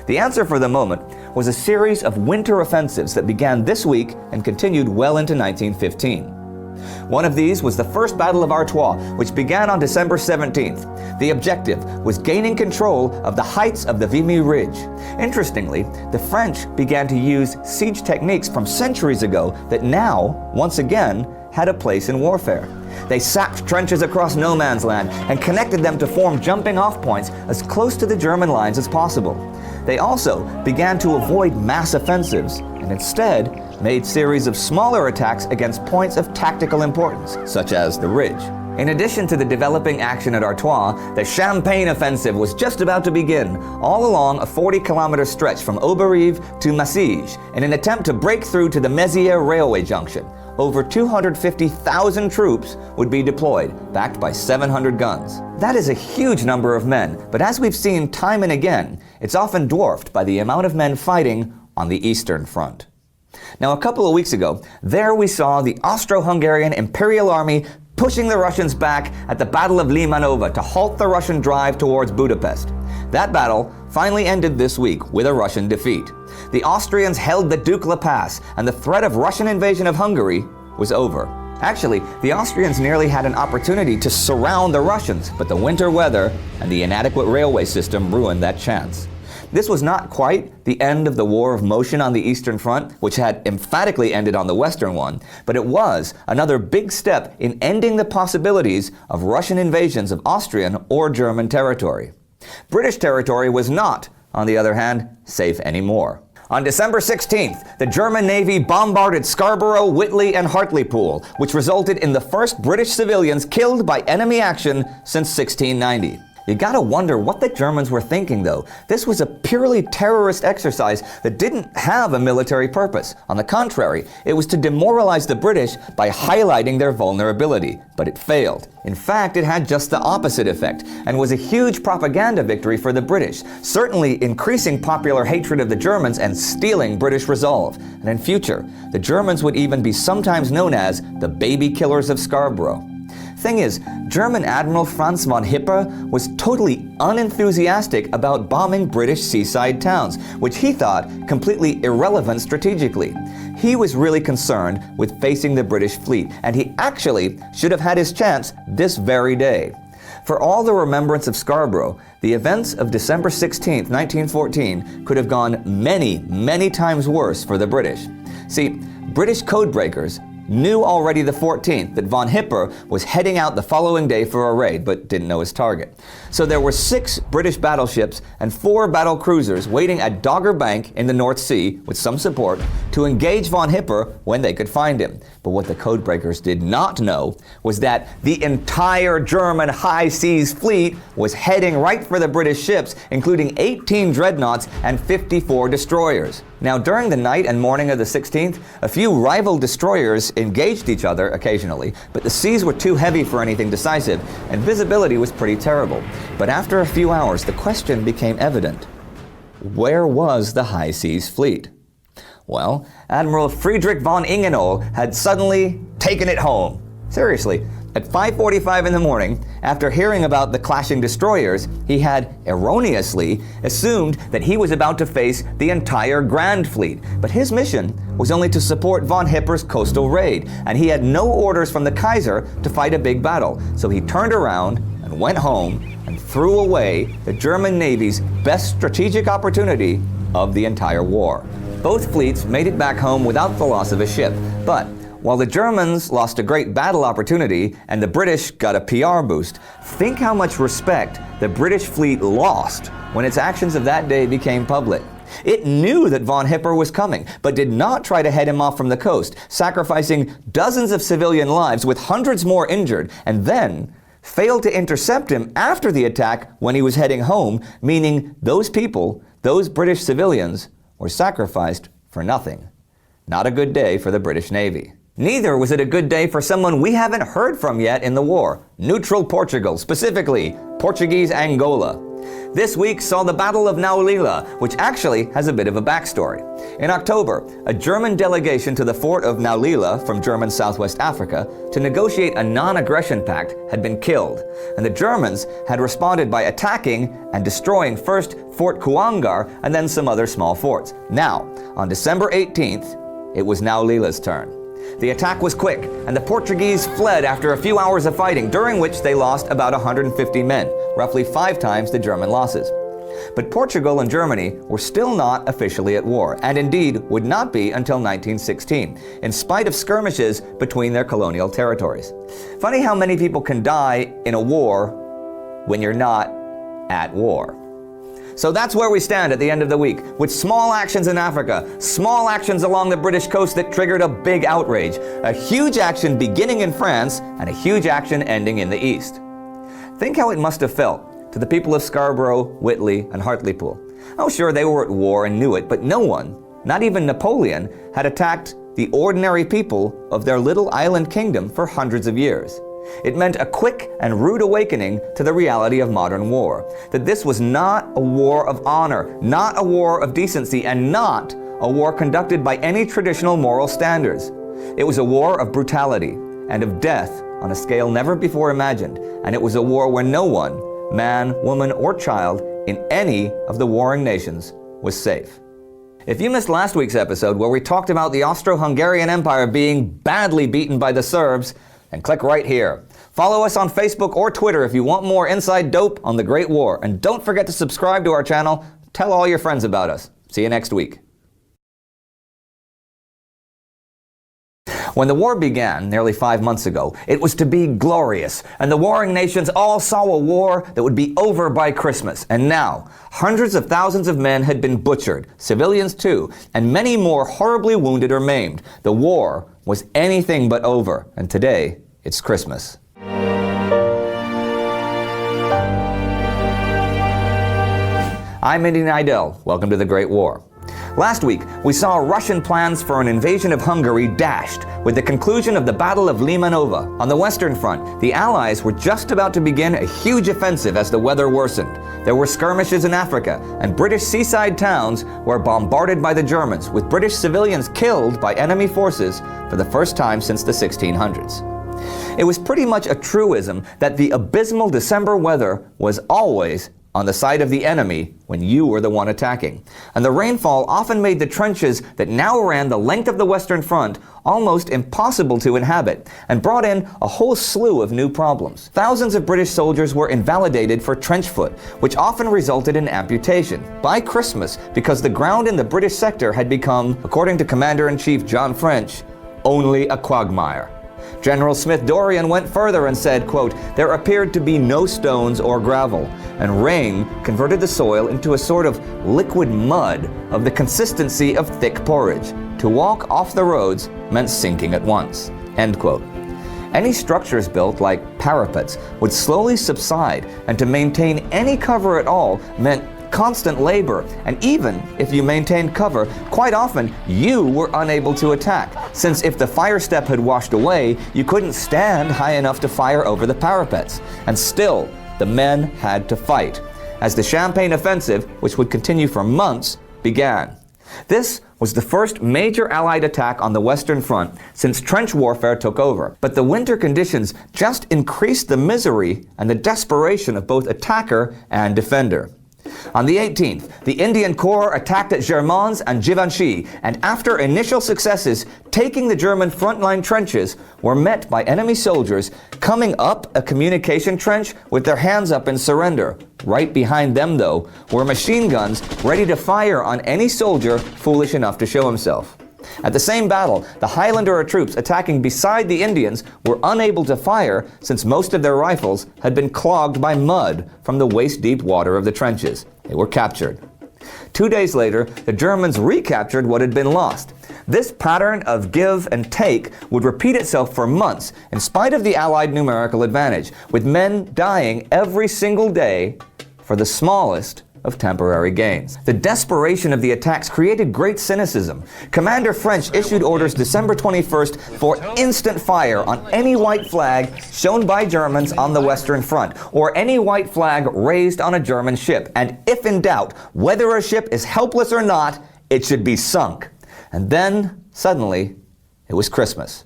The answer for the moment was a series of winter offensives that began this week and continued well into 1915. One of these was the First Battle of Artois, which began on December 17th. The objective was gaining control of the heights of the Vimy Ridge. Interestingly, the French began to use siege techniques from centuries ago that now, once again, had a place in warfare. They sapped trenches across no man's land and connected them to form jumping-off points as close to the German lines as possible. They also began to avoid mass offensives and instead made series of smaller attacks against points of tactical importance, such as the Ridge. In addition to the developing action at Artois, the Champagne offensive was just about to begin, all along a 40-kilometer stretch from Auberive to Massige, in an attempt to break through to the Mézières railway junction. Over 250,000 troops would be deployed, backed by 700 guns. That is a huge number of men, but as we've seen time and again, it's often dwarfed by the amount of men fighting on the Eastern Front. Now, a couple of weeks ago, there we saw the Austro-Hungarian Imperial Army pushing the Russians back at the Battle of Limanova to halt the Russian drive towards Budapest. That battle finally ended this week with a Russian defeat. The Austrians held the Dukla Pass, and the threat of Russian invasion of Hungary was over. Actually, the Austrians nearly had an opportunity to surround the Russians, but the winter weather and the inadequate railway system ruined that chance. This was not quite the end of the War of Motion on the Eastern Front, which had emphatically ended on the Western one, but it was another big step in ending the possibilities of Russian invasions of Austrian or German territory. British territory was not, on the other hand, safe anymore. On December 16th, the German Navy bombarded Scarborough, Whitley, and Hartlepool, which resulted in the first British civilians killed by enemy action since 1690. You gotta wonder what the Germans were thinking, though. This was a purely terrorist exercise that didn't have a military purpose. On the contrary, it was to demoralize the British by highlighting their vulnerability. But it failed. In fact, it had just the opposite effect, and was a huge propaganda victory for the British, certainly increasing popular hatred of the Germans and stealing British resolve. And in future, the Germans would even be sometimes known as the baby killers of Scarborough. Thing is, German Admiral Franz von Hippe was totally unenthusiastic about bombing British seaside towns, which he thought completely irrelevant strategically. He was really concerned with facing the British fleet, and he actually should have had his chance this very day. For all the remembrance of Scarborough, the events of December 16, 1914 could have gone many, many times worse for the British. See, British codebreakers knew already the 14th that von Hippe was heading out the following day for a raid, but didn't know his target. So there were 6 British battleships and 4 battle cruisers waiting at Dogger Bank in the North Sea, with some support, to engage von Hippe when they could find him. But what the codebreakers did not know was that the entire German high seas fleet was heading right for the British ships, including 18 dreadnoughts and 54 destroyers. Now, during the night and morning of the 16th, a few rival destroyers engaged each other occasionally, but the seas were too heavy for anything decisive, and visibility was pretty terrible. But after a few hours, the question became evident. Where was the high seas fleet? Well, Admiral Friedrich von Ingenohl had suddenly taken it home. Seriously, At 5:45 in the morning, after hearing about the clashing destroyers, he had erroneously assumed that he was about to face the entire Grand Fleet. But his mission was only to support von Hipper's coastal raid, and he had no orders from the Kaiser to fight a big battle. So he turned around and went home and threw away the German Navy's best strategic opportunity of the entire war. Both fleets made it back home without the loss of a ship, but while the Germans lost a great battle opportunity and the British got a PR boost, think how much respect the British fleet lost when its actions of that day became public. It knew that von Hipper was coming, but did not try to head him off from the coast, sacrificing dozens of civilian lives with hundreds more injured, and then failed to intercept him after the attack when he was heading home, meaning those people, those British civilians, were sacrificed for nothing. Not a good day for the British Navy. Neither was it a good day for someone we haven't heard from yet in the war, neutral Portugal, specifically Portuguese Angola. This week saw the Battle of Naulila, which actually has a bit of a backstory. In October, a German delegation to the fort of Naulila from German Southwest Africa to negotiate a non-aggression pact had been killed, and the Germans had responded by attacking and destroying first Fort Kuangar and then some other small forts. Now, on December 18th, it was Naulila's turn. The attack was quick, and the Portuguese fled after a few hours of fighting, during which they lost about 150 men, roughly 5 times the German losses. But Portugal and Germany were still not officially at war, and indeed would not be until 1916, in spite of skirmishes between their colonial territories. Funny how many people can die in a war when you're not at war. So that's where we stand at the end of the week, with small actions in Africa, small actions along the British coast that triggered a big outrage, a huge action beginning in France, and a huge action ending in the East. Think how it must have felt to the people of Scarborough, Whitley, and Hartlepool. Oh, sure, they were at war and knew it, but no one, not even Napoleon, had attacked the ordinary people of their little island kingdom for hundreds of years. It meant a quick and rude awakening to the reality of modern war, that this was not a war of honor, not a war of decency, and not a war conducted by any traditional moral standards. It was a war of brutality and of death on a scale never before imagined, and it was a war where no one, man, woman, or child in any of the warring nations was safe. If you missed last week's episode where we talked about the Austro-Hungarian Empire being badly beaten by the Serbs, and click right here. Follow us on Facebook or Twitter if you want more inside dope on the Great War. And don't forget to subscribe to our channel. Tell all your friends about us. See you next week. When the war began nearly 5 months ago, it was to be glorious, and the warring nations all saw a war that would be over by Christmas. And now, hundreds of thousands of men had been butchered, civilians too, and many more horribly wounded or maimed. The war was anything but over, and today, it's Christmas. I'm Indy Nidell. Welcome to the Great War. Last week, we saw Russian plans for an invasion of Hungary dashed with the conclusion of the Battle of Limanova. On the Western Front, the Allies were just about to begin a huge offensive as the weather worsened. There were skirmishes in Africa, and British seaside towns were bombarded by the Germans, with British civilians killed by enemy forces for the first time since the 1600s. It was pretty much a truism that the abysmal December weather was always on the side of the enemy when you were the one attacking. And the rainfall often made the trenches that now ran the length of the Western Front almost impossible to inhabit, and brought in a whole slew of new problems. Thousands of British soldiers were invalidated for trench foot, which often resulted in amputation by Christmas, because the ground in the British sector had become, according to Commander-in-Chief John French, only a quagmire. General Smith-Dorrien went further and said, quote, "There appeared to be no stones or gravel, and rain converted the soil into a sort of liquid mud of the consistency of thick porridge. To walk off the roads meant sinking at once." End quote. Any structures built, like parapets, would slowly subside, and to maintain any cover at all meant constant labor, and even if you maintained cover, quite often you were unable to attack, since if the fire step had washed away, you couldn't stand high enough to fire over the parapets. And still, the men had to fight, as the Champagne offensive, which would continue for months, began. This was the first major Allied attack on the Western Front since trench warfare took over. But the winter conditions just increased the misery and the desperation of both attacker and defender. On the 18th, the Indian Corps attacked at Germans and Givenchy, and after initial successes, taking the German frontline trenches, were met by enemy soldiers coming up a communication trench with their hands up in surrender. Right behind them, though, were machine guns ready to fire on any soldier foolish enough to show himself. At the same battle, the Highlander troops attacking beside the Indians were unable to fire since most of their rifles had been clogged by mud from the waist-deep water of the trenches. They were captured. 2 days later, the Germans recaptured what had been lost. This pattern of give and take would repeat itself for months, in spite of the Allied numerical advantage, with men dying every single day for the smallest of temporary gains. The desperation of the attacks created great cynicism. Commander French issued orders December 21st for instant fire on any white flag shown by Germans on the Western Front, or any white flag raised on a German ship, and if in doubt whether a ship is helpless or not, it should be sunk. And then, suddenly, it was Christmas.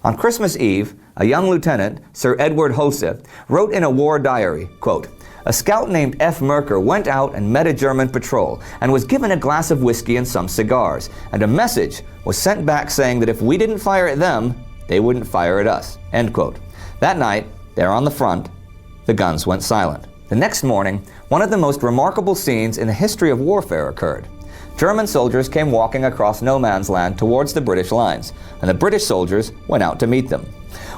On Christmas Eve, a young lieutenant, Sir Edward Hose, wrote in a war diary, quote, "A scout named F. Merker went out and met a German patrol and was given a glass of whiskey and some cigars, and a message was sent back saying that if we didn't fire at them, they wouldn't fire at us." End quote. That night, there on the front, the guns went silent. The next morning, one of the most remarkable scenes in the history of warfare occurred. German soldiers came walking across no man's land towards the British lines, and the British soldiers went out to meet them.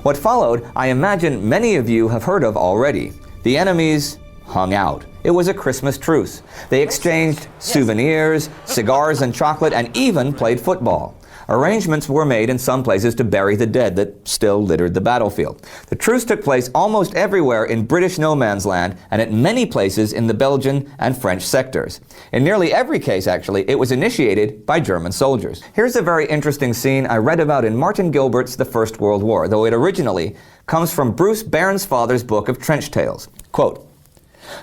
What followed, I imagine many of you have heard of already. The enemies hung out. It was a Christmas truce. They exchanged souvenirs, cigars and chocolate, and even played football. Arrangements were made in some places to bury the dead that still littered the battlefield. The truce took place almost everywhere in British no man's land and at many places in the Belgian and French sectors. In nearly every case, actually, it was initiated by German soldiers. Here's a very interesting scene I read about in Martin Gilbert's The First World War, though it originally comes from Bruce Bairnsfather's book of Trench Tales. Quote,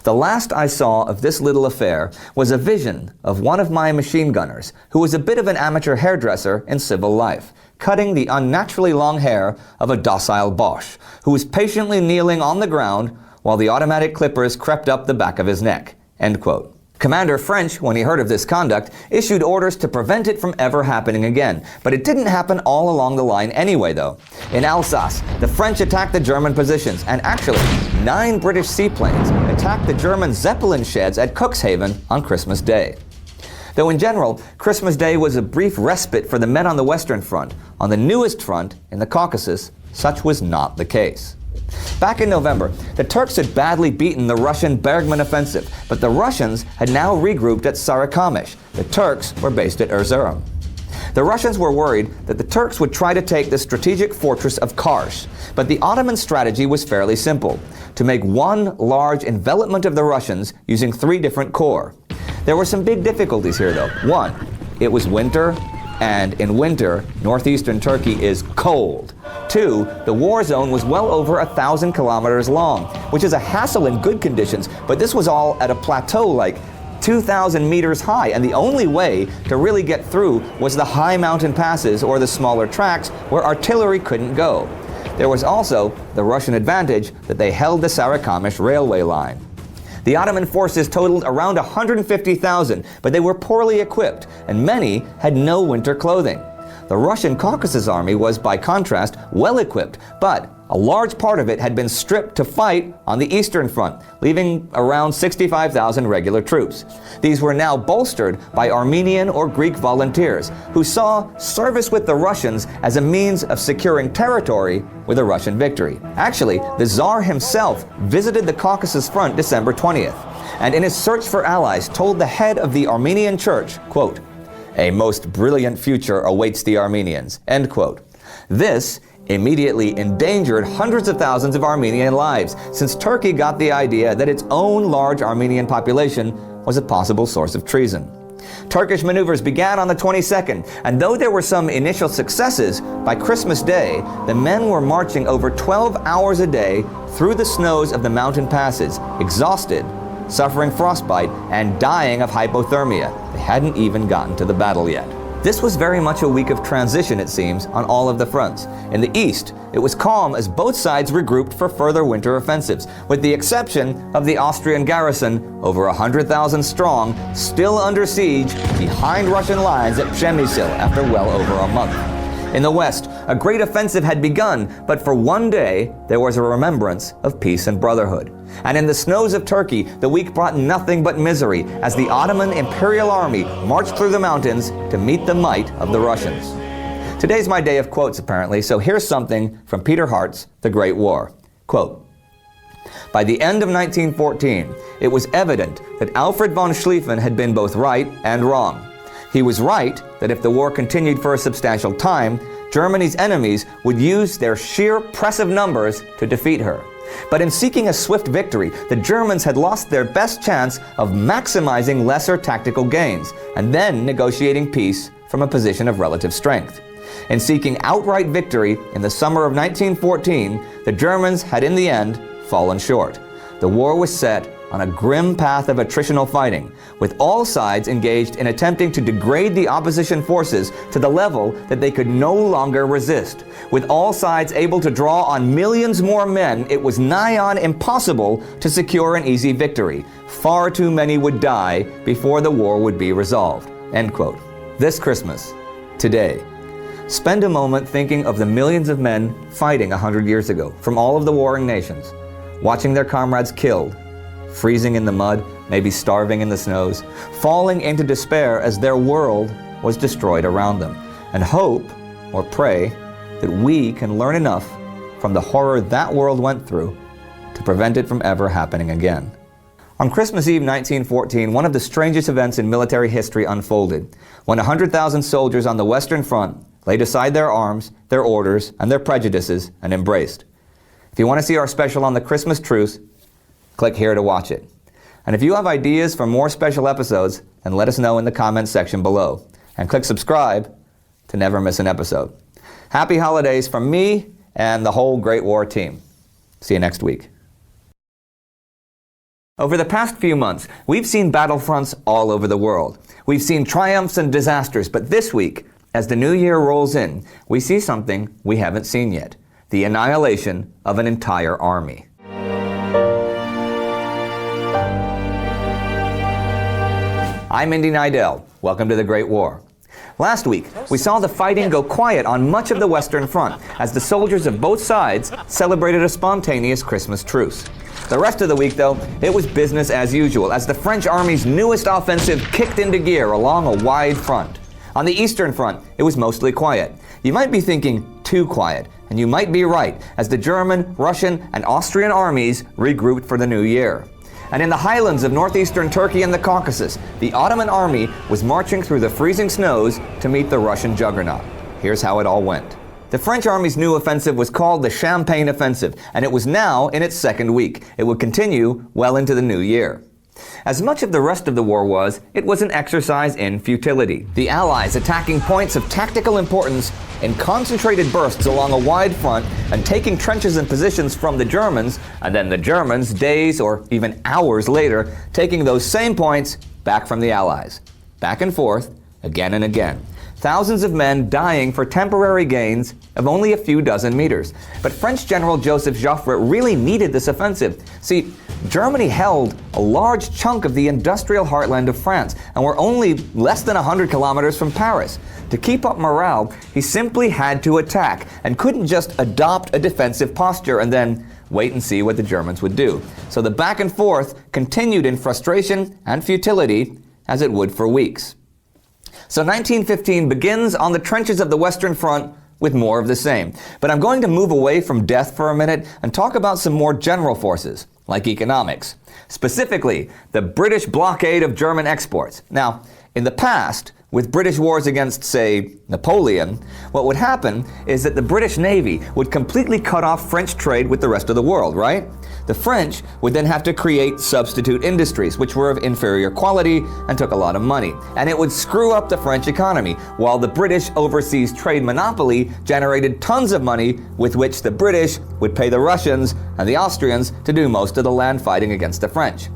"The last I saw of this little affair was a vision of one of my machine gunners, who was a bit of an amateur hairdresser in civil life, cutting the unnaturally long hair of a docile Boche, who was patiently kneeling on the ground while the automatic clippers crept up the back of his neck." End quote. Commander French, when he heard of this conduct, issued orders to prevent it from ever happening again. But it didn't happen all along the line anyway, though. In Alsace, the French attacked the German positions, and actually, 9 British seaplanes attacked the German Zeppelin sheds at Cuxhaven on Christmas Day. Though in general, Christmas Day was a brief respite for the men on the Western Front, on the newest front, in the Caucasus, such was not the case. Back in November, the Turks had badly beaten the Russian Bergman offensive, but the Russians had now regrouped at Sarikamish. The Turks were based at Erzurum. The Russians were worried that the Turks would try to take the strategic fortress of Kars, but the Ottoman strategy was fairly simple: to make one large envelopment of the Russians using 3 different corps. There were some big difficulties here, though. One, it was winter, and in winter, northeastern Turkey is cold. 2, the war zone was well over 1,000 kilometers long, which is a hassle in good conditions, but this was all at a plateau like 2,000 meters high, and the only way to really get through was the high mountain passes or the smaller tracks where artillery couldn't go. There was also the Russian advantage that they held the Sarikamish railway line. The Ottoman forces totaled around 150,000, but they were poorly equipped, and many had no winter clothing. The Russian Caucasus army was, by contrast, well equipped, but a large part of it had been stripped to fight on the Eastern Front, leaving around 65,000 regular troops. These were now bolstered by Armenian or Greek volunteers, who saw service with the Russians as a means of securing territory with a Russian victory. Actually, the Tsar himself visited the Caucasus Front December 20th, and in his search for allies told the head of the Armenian Church, quote, "A most brilliant future awaits the Armenians," end quote. This immediately endangered hundreds of thousands of Armenian lives, since Turkey got the idea that its own large Armenian population was a possible source of treason. Turkish maneuvers began on the 22nd, and though there were some initial successes, by Christmas Day, the men were marching over 12 hours a day through the snows of the mountain passes, exhausted, suffering frostbite, and dying of hypothermia. They hadn't even gotten to the battle yet. This was very much a week of transition, it seems, on all of the fronts. In the east, it was calm as both sides regrouped for further winter offensives, with the exception of the Austrian garrison, over 100,000 strong, still under siege behind Russian lines at Przemysl after well over a month. In the west, a great offensive had begun, but for one day, there was a remembrance of peace and brotherhood. And in the snows of Turkey, the week brought nothing but misery as the Ottoman Imperial Army marched through the mountains to meet the might of the Russians. Today's my day of quotes, apparently, so here's something from Peter Hart's The Great War. Quote, "By the end of 1914, it was evident that Alfred von Schlieffen had been both right and wrong. He was right that if the war continued for a substantial time, Germany's enemies would use their sheer press of numbers to defeat her. But in seeking a swift victory, the Germans had lost their best chance of maximizing lesser tactical gains and then negotiating peace from a position of relative strength. In seeking outright victory in the summer of 1914, the Germans had in the end fallen short. The war was set on a grim path of attritional fighting, with all sides engaged in attempting to degrade the opposition forces to the level that they could no longer resist. With all sides able to draw on millions more men, it was nigh on impossible to secure an easy victory. Far too many would die before the war would be resolved." End quote. This Christmas, today, spend a moment thinking of the millions of men fighting 100 years ago from all of the warring nations, watching their comrades killed, freezing in the mud, maybe starving in the snows, falling into despair as their world was destroyed around them, and hope, or pray, that we can learn enough from the horror that world went through to prevent it from ever happening again. On Christmas Eve 1914, one of the strangest events in military history unfolded, when 100,000 soldiers on the Western Front laid aside their arms, their orders, and their prejudices and embraced. If you want to see our special on the Christmas truce, click here to watch it. And if you have ideas for more special episodes, then let us know in the comments section below. And click subscribe to never miss an episode. Happy holidays from me and the whole Great War team. See you next week. Over the past few months, we've seen battlefronts all over the world. We've seen triumphs and disasters, but this week, as the new year rolls in, we see something we haven't seen yet: the annihilation of an entire army. I'm Indy Nidell. Welcome to the Great War. Last week, we saw the fighting go quiet on much of the Western Front as the soldiers of both sides celebrated a spontaneous Christmas truce. The rest of the week, though, it was business as usual as the French army's newest offensive kicked into gear along a wide front. On the Eastern Front, it was mostly quiet. You might be thinking too quiet, and you might be right, as the German, Russian, and Austrian armies regrouped for the new year. And in the highlands of northeastern Turkey and the Caucasus, the Ottoman army was marching through the freezing snows to meet the Russian juggernaut. Here's how it all went. The French army's new offensive was called the Champagne Offensive, and it was now in its second week. It would continue well into the new year. As much of the rest of the war was, it was an exercise in futility. The Allies attacking points of tactical importance in concentrated bursts along a wide front and taking trenches and positions from the Germans, and then the Germans, days or even hours later, taking those same points back from the Allies. Back and forth, again and again. Thousands of men dying for temporary gains of only a few dozen meters. But French General Joseph Joffre really needed this offensive. See, Germany held a large chunk of the industrial heartland of France and were only less than 100 kilometers from Paris. To keep up morale, he simply had to attack and couldn't just adopt a defensive posture and then wait and see what the Germans would do. So the back and forth continued in frustration and futility as it would for weeks. So 1915 begins on the trenches of the Western Front with more of the same. But I'm going to move away from death for a minute and talk about some more general forces, like economics. Specifically, the British blockade of German exports. Now, in the past, with British wars against, say, Napoleon, what would happen is that the British Navy would completely cut off French trade with the rest of the world, right? The French would then have to create substitute industries, which were of inferior quality and took a lot of money. And it would screw up the French economy, while the British overseas trade monopoly generated tons of money with which the British would pay the Russians and the Austrians to do most of the land fighting against the French.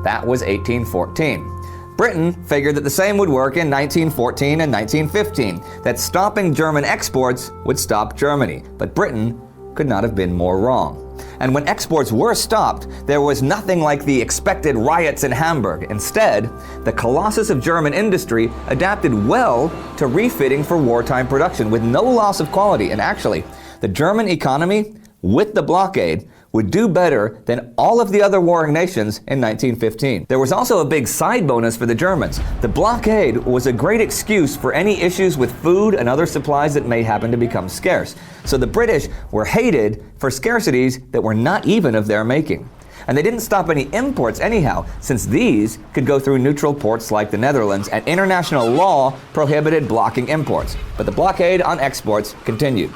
That was 1814. Britain figured that the same would work in 1914 and 1915, that stopping German exports would stop Germany. But Britain could not have been more wrong. And when exports were stopped, there was nothing like the expected riots in Hamburg. Instead, the colossus of German industry adapted well to refitting for wartime production with no loss of quality. And actually, the German economy, with the blockade, would do better than all of the other warring nations in 1915. There was also a big side bonus for the Germans. The blockade was a great excuse for any issues with food and other supplies that may happen to become scarce. So the British were hated for scarcities that were not even of their making. And they didn't stop any imports anyhow, since these could go through neutral ports like the Netherlands, and international law prohibited blocking imports. But the blockade on exports continued.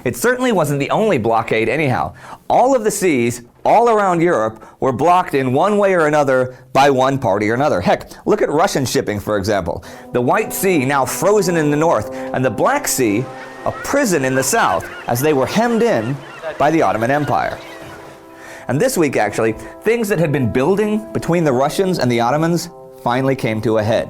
It certainly wasn't the only blockade anyhow. All of the seas all around Europe were blocked in one way or another by one party or another. Heck, look at Russian shipping, for example. The White Sea now frozen in the north, and the Black Sea a prison in the south, as they were hemmed in by the Ottoman Empire. And this week, actually, things that had been building between the Russians and the Ottomans finally came to a head.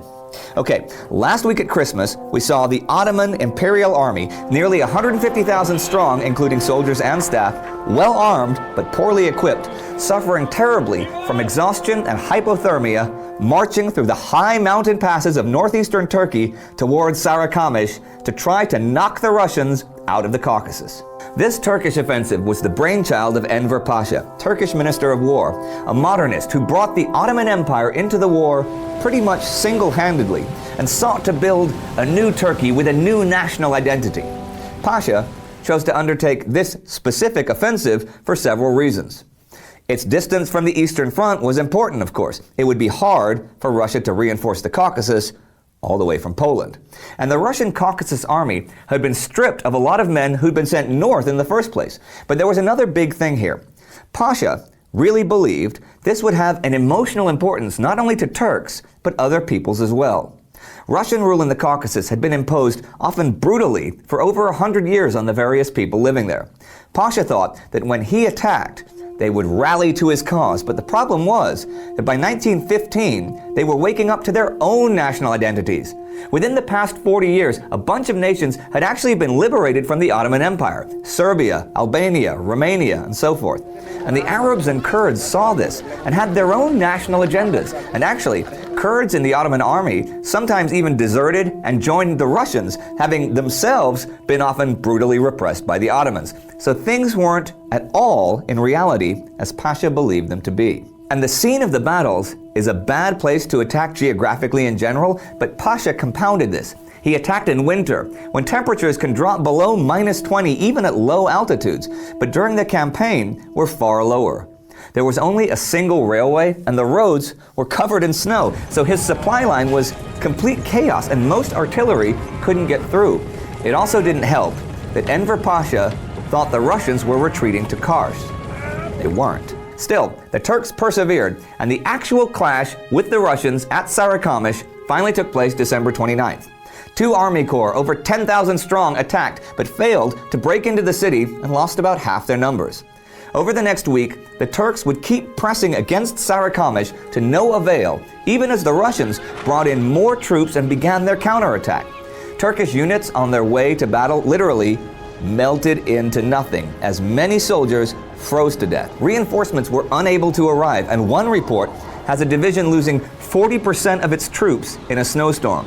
Okay, last week at Christmas, we saw the Ottoman Imperial Army, nearly 150,000 strong, including soldiers and staff, well armed but poorly equipped, suffering terribly from exhaustion and hypothermia, marching through the high mountain passes of northeastern Turkey towards Sarıkamış to try to knock the Russians out of the Caucasus. This Turkish offensive was the brainchild of Enver Pasha, Turkish Minister of War, a modernist who brought the Ottoman Empire into the war pretty much single-handedly and sought to build a new Turkey with a new national identity. Pasha chose to undertake this specific offensive for several reasons. Its distance from the Eastern Front was important, of course. It would be hard for Russia to reinforce the Caucasus all the way from Poland. And the Russian Caucasus army had been stripped of a lot of men who'd been sent north in the first place. But there was another big thing here. Pasha really believed this would have an emotional importance not only to Turks, but other peoples as well. Russian rule in the Caucasus had been imposed often brutally for over 100 years on the various people living there. Pasha thought that when he attacked, they would rally to his cause, but the problem was that by 1915, they were waking up to their own national identities. Within the past 40 years, a bunch of nations had actually been liberated from the Ottoman Empire: Serbia, Albania, Romania, and so forth. And the Arabs and Kurds saw this and had their own national agendas. And actually, Kurds in the Ottoman army sometimes even deserted and joined the Russians, having themselves been often brutally repressed by the Ottomans. So things weren't at all in reality as Pasha believed them to be. And the scene of the battles is a bad place to attack geographically in general, but Pasha compounded this. He attacked in winter, when temperatures can drop below -20 even at low altitudes, but during the campaign were far lower. There was only a single railway, and the roads were covered in snow, so his supply line was complete chaos, and most artillery couldn't get through. It also didn't help that Enver Pasha thought the Russians were retreating to Kars. They weren't. Still, the Turks persevered, and the actual clash with the Russians at Sarıkamış finally took place December 29th. Two army corps, over 10,000 strong, attacked, but failed to break into the city and lost about half their numbers. Over the next week, the Turks would keep pressing against Sarıkamış to no avail, even as the Russians brought in more troops and began their counterattack. Turkish units on their way to battle literally melted into nothing, as many soldiers froze to death. Reinforcements were unable to arrive, and one report has a division losing 40% of its troops in a snowstorm.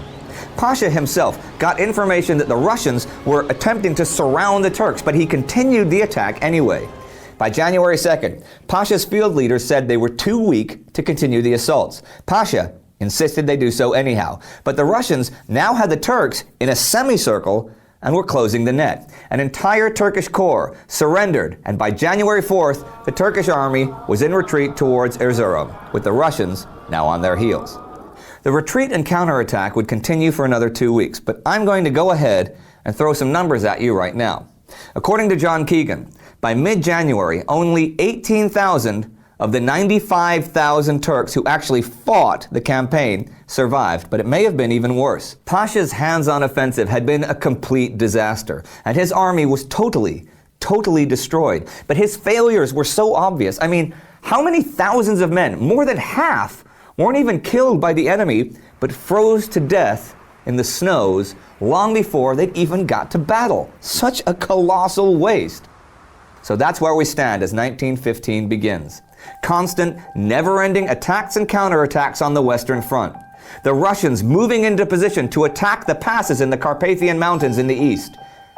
Pasha himself got information that the Russians were attempting to surround the Turks, but he continued the attack anyway. By January 2nd, Pasha's field leaders said they were too weak to continue the assaults. Pasha insisted they do so anyhow, but the Russians now had the Turks in a semicircle and were closing the net. An entire Turkish corps surrendered, and by January 4th, the Turkish army was in retreat towards Erzurum, with the Russians now on their heels. The retreat and counterattack would continue for another 2 weeks, but I'm going to go ahead and throw some numbers at you right now. According to John Keegan, by mid-January, only 18,000 of the 95,000 Turks who actually fought the campaign survived, but it may have been even worse. Pasha's hands-on offensive had been a complete disaster, and his army was totally destroyed. But his failures were so obvious. I mean, how many thousands of men, more than half, weren't even killed by the enemy, but froze to death in the snows long before they'd even got to battle. Such a colossal waste. So that's where we stand as 1915 begins. Constant, never-ending attacks and counterattacks on the Western Front. The Russians moving into position to attack the passes in the Carpathian Mountains in the east.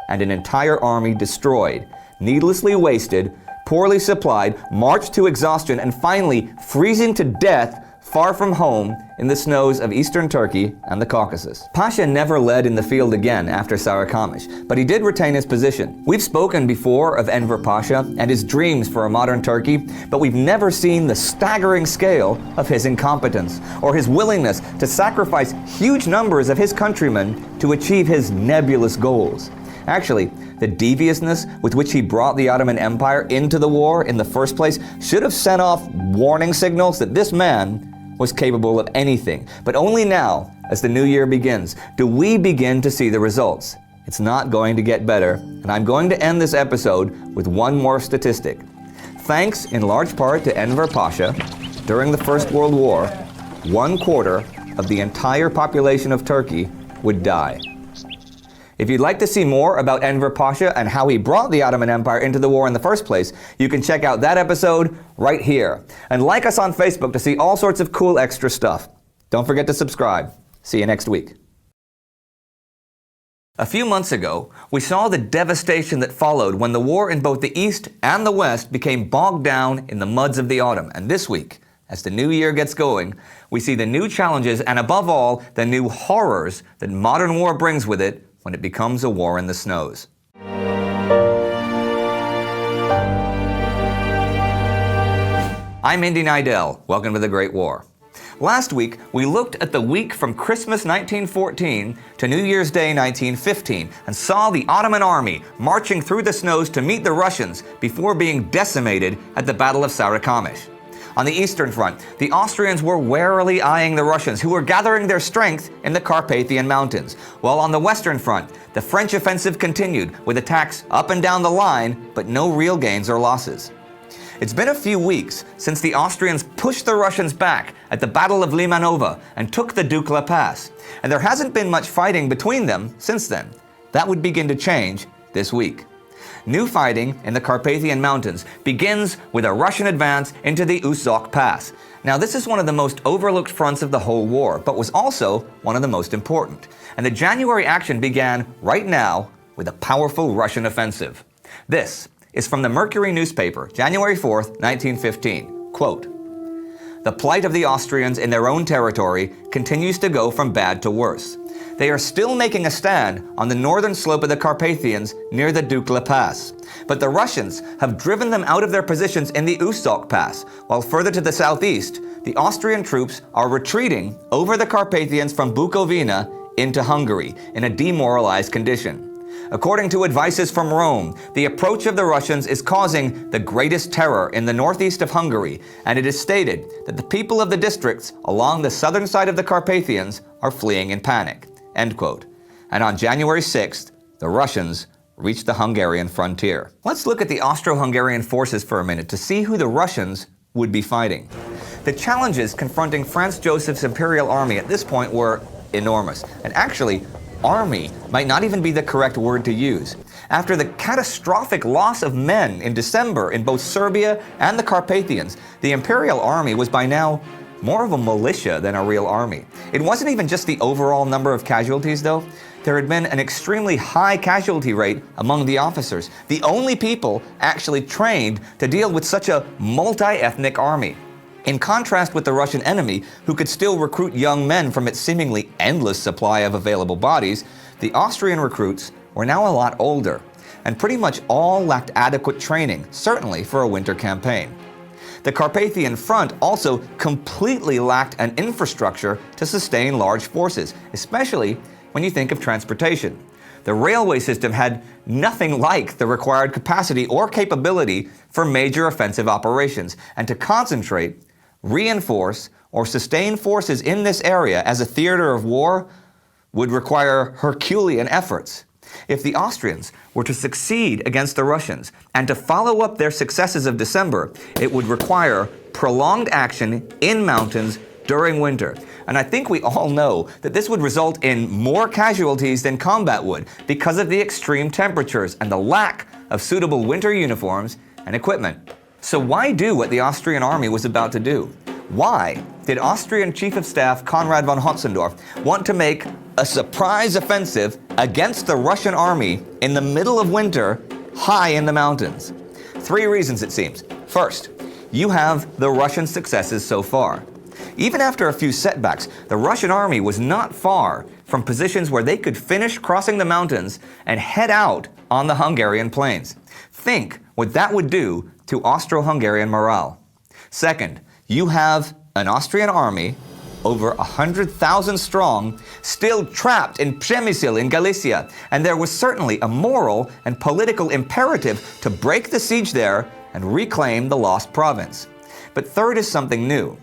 And an entire army destroyed, needlessly wasted, poorly supplied, marched to exhaustion, and finally freezing to death far from home in the snows of eastern Turkey and the Caucasus. Pasha never led in the field again after Sarıkamış, but he did retain his position. We've spoken before of Enver Pasha and his dreams for a modern Turkey, but we've never seen the staggering scale of his incompetence or his willingness to sacrifice huge numbers of his countrymen to achieve his nebulous goals. Actually, the deviousness with which he brought the Ottoman Empire into the war in the first place should have sent off warning signals that this man was capable of anything. But only now, as the new year begins, do we begin to see the results. It's not going to get better, and I'm going to end this episode with one more statistic. Thanks in large part to Enver Pasha, during the First World War, 1/4 of the entire population of Turkey would die. If you'd like to see more about Enver Pasha and how he brought the Ottoman Empire into the war in the first place, you can check out that episode right here. And like us on Facebook to see all sorts of cool extra stuff. Don't forget to subscribe. See you next week. A few months ago, we saw the devastation that followed when the war in both the East and the West became bogged down in the muds of the autumn. And this week, as the new year gets going, we see the new challenges and above all, the new horrors that modern war brings with it when it becomes a war in the snows. I'm Indy Nidell. Welcome to the Great War. Last week, we looked at the week from Christmas 1914 to New Year's Day 1915 and saw the Ottoman army marching through the snows to meet the Russians before being decimated at the Battle of Sarıkamış. On the Eastern Front, the Austrians were warily eyeing the Russians, who were gathering their strength in the Carpathian Mountains. While on the Western Front, the French offensive continued, with attacks up and down the line, but no real gains or losses. It's been a few weeks since the Austrians pushed the Russians back at the Battle of Limanova and took the Dukla Pass, and there hasn't been much fighting between them since then. That would begin to change this week. New fighting in the Carpathian Mountains begins with a Russian advance into the Uzok Pass. Now, this is one of the most overlooked fronts of the whole war, but was also one of the most important. And the January action began right now with a powerful Russian offensive. This is from the Mercury newspaper, January 4th, 1915. Quote, "The plight of the Austrians in their own territory continues to go from bad to worse. They are still making a stand on the northern slope of the Carpathians near the Dukla Pass. But the Russians have driven them out of their positions in the Uzok Pass, while further to the southeast, the Austrian troops are retreating over the Carpathians from Bukovina into Hungary in a demoralized condition. According to advices from Rome, the approach of the Russians is causing the greatest terror in the northeast of Hungary, and it is stated that the people of the districts along the southern side of the Carpathians are fleeing in panic." End quote. And on January 6th, the Russians reached the Hungarian frontier. Let's look at the Austro-Hungarian forces for a minute to see who the Russians would be fighting. The challenges confronting Franz Joseph's imperial army at this point were enormous. And actually, army might not even be the correct word to use. After the catastrophic loss of men in December in both Serbia and the Carpathians, the imperial army was by now more of a militia than a real army. It wasn't even just the overall number of casualties, though. There had been an extremely high casualty rate among the officers, the only people actually trained to deal with such a multi-ethnic army. In contrast with the Russian enemy, who could still recruit young men from its seemingly endless supply of available bodies, the Austrian recruits were now a lot older, and pretty much all lacked adequate training, certainly for a winter campaign. The Carpathian Front also completely lacked an infrastructure to sustain large forces, especially when you think of transportation. The railway system had nothing like the required capacity or capability for major offensive operations, and to concentrate, reinforce, or sustain forces in this area as a theater of war would require Herculean efforts. If the Austrians were to succeed against the Russians and to follow up their successes of December, it would require prolonged action in mountains during winter. And I think we all know that this would result in more casualties than combat would because of the extreme temperatures and the lack of suitable winter uniforms and equipment. So why do what the Austrian army was about to do? Why did Austrian Chief of Staff Konrad von Hotzendorf want to make a surprise offensive against the Russian army in the middle of winter, high in the mountains? 3 reasons, it seems. First, you have the Russian successes so far. Even after a few setbacks, the Russian army was not far from positions where they could finish crossing the mountains and head out on the Hungarian plains. Think what that would do to Austro-Hungarian morale. Second, you have an Austrian army, over 100,000 strong, still trapped in Przemysl in Galicia, and there was certainly a moral and political imperative to break the siege there and reclaim the lost province. But third is something new.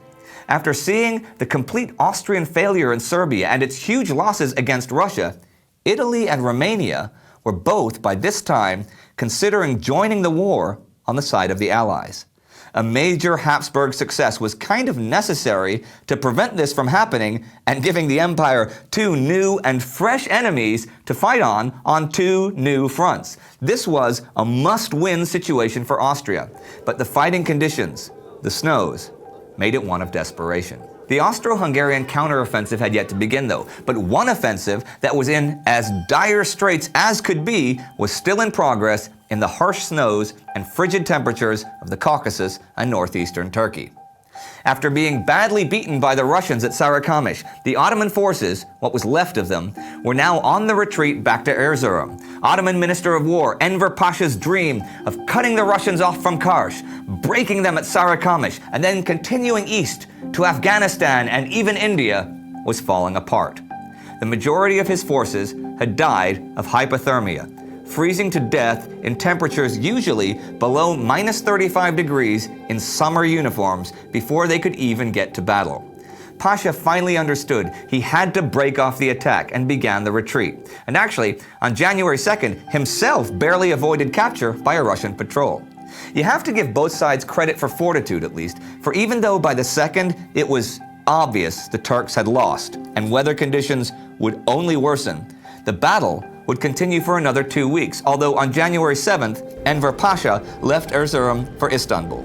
After seeing the complete Austrian failure in Serbia and its huge losses against Russia, Italy and Romania were both, by this time, considering joining the war on the side of the Allies. A major Habsburg success was kind of necessary to prevent this from happening and giving the empire 2 new and fresh enemies to fight on 2 new fronts. This was a must-win situation for Austria, but the fighting conditions, the snows, made it one of desperation. The Austro-Hungarian counteroffensive had yet to begin, though, but one offensive that was in as dire straits as could be was still in progress in the harsh snows and frigid temperatures of the Caucasus and northeastern Turkey. After being badly beaten by the Russians at Sarikamish, the Ottoman forces, what was left of them, were now on the retreat back to Erzurum. Ottoman Minister of War Enver Pasha's dream of cutting the Russians off from Kars, breaking them at Sarikamish, and then continuing east to Afghanistan and even India was falling apart. The majority of his forces had died of hypothermia, freezing to death in temperatures usually below -35 degrees in summer uniforms before they could even get to battle. Pasha finally understood he had to break off the attack and began the retreat. And actually, on January 2nd, himself barely avoided capture by a Russian patrol. You have to give both sides credit for fortitude, at least, for even though by the 2nd it was obvious the Turks had lost and weather conditions would only worsen, the battle would continue for another 2 weeks, although on January 7th, Enver Pasha left Erzurum for Istanbul.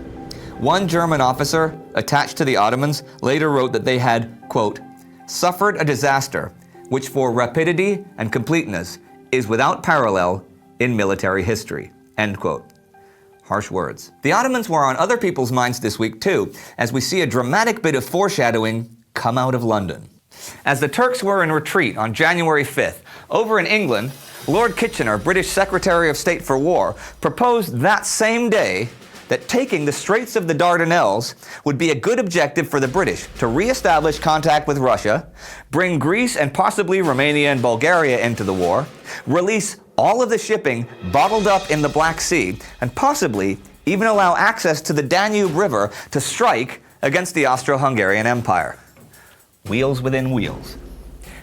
One German officer attached to the Ottomans later wrote that they had, quote, suffered a disaster which for rapidity and completeness is without parallel in military history, end quote. Harsh words. The Ottomans were on other people's minds this week too, as we see a dramatic bit of foreshadowing come out of London. As the Turks were in retreat on January 5th, over in England, Lord Kitchener, British Secretary of State for War, proposed that same day that taking the Straits of the Dardanelles would be a good objective for the British to re-establish contact with Russia, bring Greece and possibly Romania and Bulgaria into the war, release all of the shipping bottled up in the Black Sea, and possibly even allow access to the Danube River to strike against the Austro-Hungarian Empire. Wheels within wheels.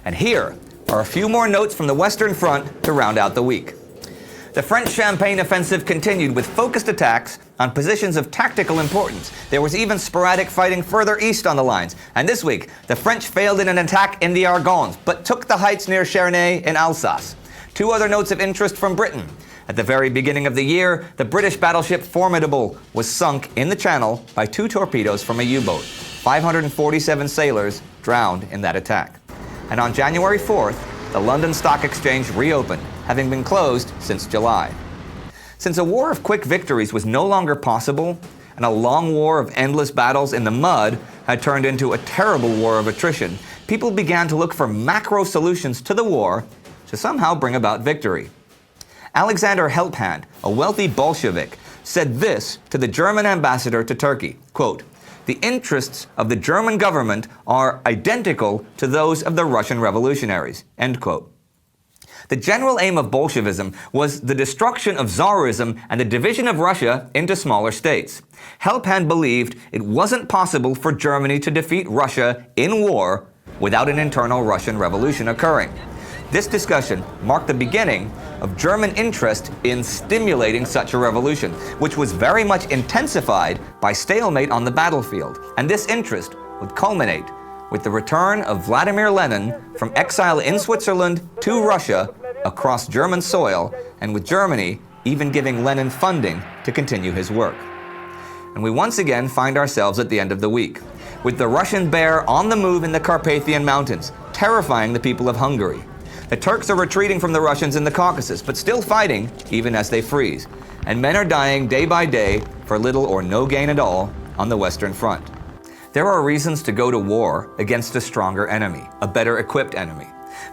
And here are a few more notes from the Western Front to round out the week. The French Champagne offensive continued with focused attacks on positions of tactical importance. There was even sporadic fighting further east on the lines. And this week, the French failed in an attack in the Argonnes, but took the heights near Chernay in Alsace. 2 other notes of interest from Britain. At the very beginning of the year, the British battleship Formidable was sunk in the Channel by 2 torpedoes from a U-boat. 547 sailors drowned in that attack. And on January 4th, the London Stock Exchange reopened, having been closed since July. Since a war of quick victories was no longer possible, and a long war of endless battles in the mud had turned into a terrible war of attrition, people began to look for macro solutions to the war to somehow bring about victory. Alexander Helphand, a wealthy Bolshevik, said this to the German ambassador to Turkey, quote, "The interests of the German government are identical to those of the Russian revolutionaries," end quote. The general aim of Bolshevism was the destruction of Tsarism and the division of Russia into smaller states. Helphand believed it wasn't possible for Germany to defeat Russia in war without an internal Russian revolution occurring. This discussion marked the beginning of German interest in stimulating such a revolution, which was very much intensified by stalemate on the battlefield. And this interest would culminate with the return of Vladimir Lenin from exile in Switzerland to Russia across German soil, and with Germany even giving Lenin funding to continue his work. And we once again find ourselves at the end of the week, with the Russian bear on the move in the Carpathian Mountains, terrifying the people of Hungary. The Turks are retreating from the Russians in the Caucasus, but still fighting even as they freeze. And men are dying day by day for little or no gain at all on the Western Front. There are reasons to go to war against a stronger enemy, a better equipped enemy.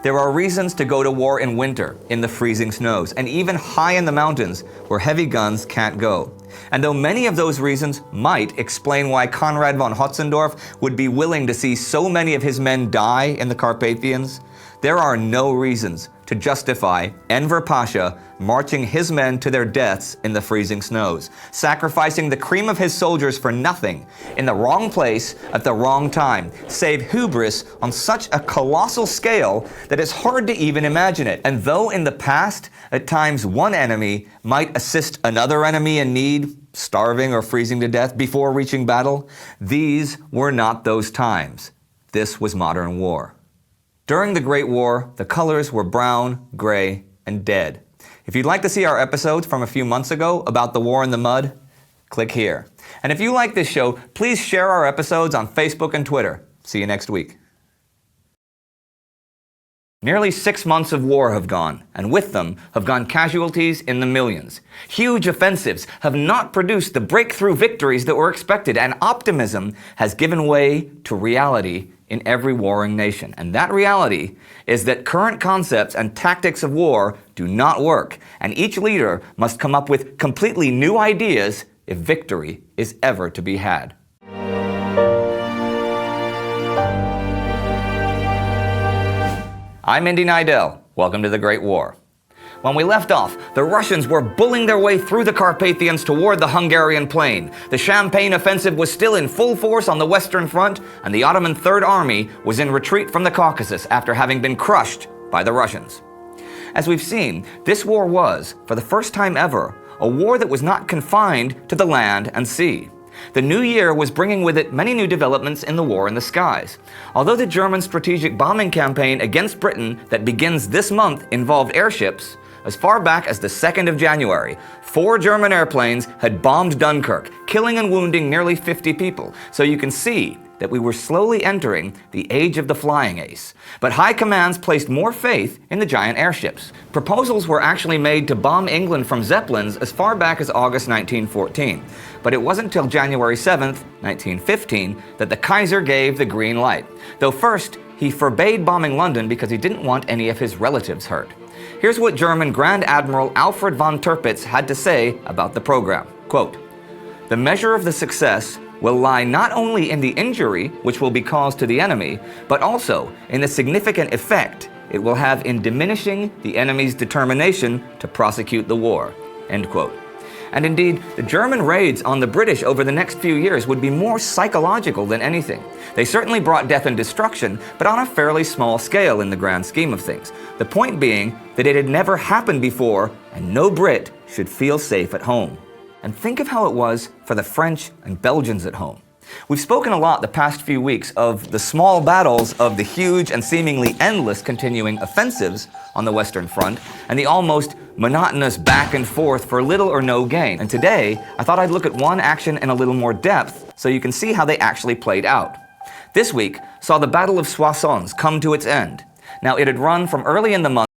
There are reasons to go to war in winter, in the freezing snows, and even high in the mountains where heavy guns can't go. And though many of those reasons might explain why Konrad von Hotzendorf would be willing to see so many of his men die in the Carpathians, there are no reasons to justify Enver Pasha marching his men to their deaths in the freezing snows, sacrificing the cream of his soldiers for nothing, in the wrong place at the wrong time, save hubris on such a colossal scale that it's hard to even imagine it. And though in the past, at times one enemy might assist another enemy in need, starving or freezing to death before reaching battle, these were not those times. This was modern war. During the Great War, the colors were brown, gray, and dead. If you'd like to see our episodes from a few months ago about the war in the mud, click here. And if you like this show, please share our episodes on Facebook and Twitter. See you next week. Nearly 6 months of war have gone, and with them have gone casualties in the millions. Huge offensives have not produced the breakthrough victories that were expected, and optimism has given way to reality in every warring nation. And that reality is that current concepts and tactics of war do not work, and each leader must come up with completely new ideas if victory is ever to be had. I'm Indy Nidell. Welcome to the Great War. When we left off, the Russians were bulling their way through the Carpathians toward the Hungarian plain. The Champagne offensive was still in full force on the Western Front, and the Ottoman Third Army was in retreat from the Caucasus after having been crushed by the Russians. As we've seen, this war was, for the first time ever, a war that was not confined to the land and sea. The new year was bringing with it many new developments in the war in the skies. Although the German strategic bombing campaign against Britain that begins this month involved airships, as far back as the 2nd of January, 4 German airplanes had bombed Dunkirk, killing and wounding nearly 50 people. So you can see that we were slowly entering the age of the flying ace. But high commands placed more faith in the giant airships. Proposals were actually made to bomb England from Zeppelins as far back as August 1914. But it wasn't until January 7th, 1915, that the Kaiser gave the green light. Though first, he forbade bombing London because he didn't want any of his relatives hurt. Here's what German Grand Admiral Alfred von Tirpitz had to say about the program. Quote, "The measure of the success will lie not only in the injury which will be caused to the enemy, but also in the significant effect it will have in diminishing the enemy's determination to prosecute the war." End quote. And indeed, the German raids on the British over the next few years would be more psychological than anything. They certainly brought death and destruction, but on a fairly small scale in the grand scheme of things. The point being that it had never happened before, and no Brit should feel safe at home. And think of how it was for the French and Belgians at home. We've spoken a lot the past few weeks of the small battles of the huge and seemingly endless continuing offensives on the Western Front, and the almost monotonous back and forth for little or no gain. And today, I thought I'd look at one action in a little more depth so you can see how they actually played out. This week saw the Battle of Soissons come to its end. Now, it had run from early in the month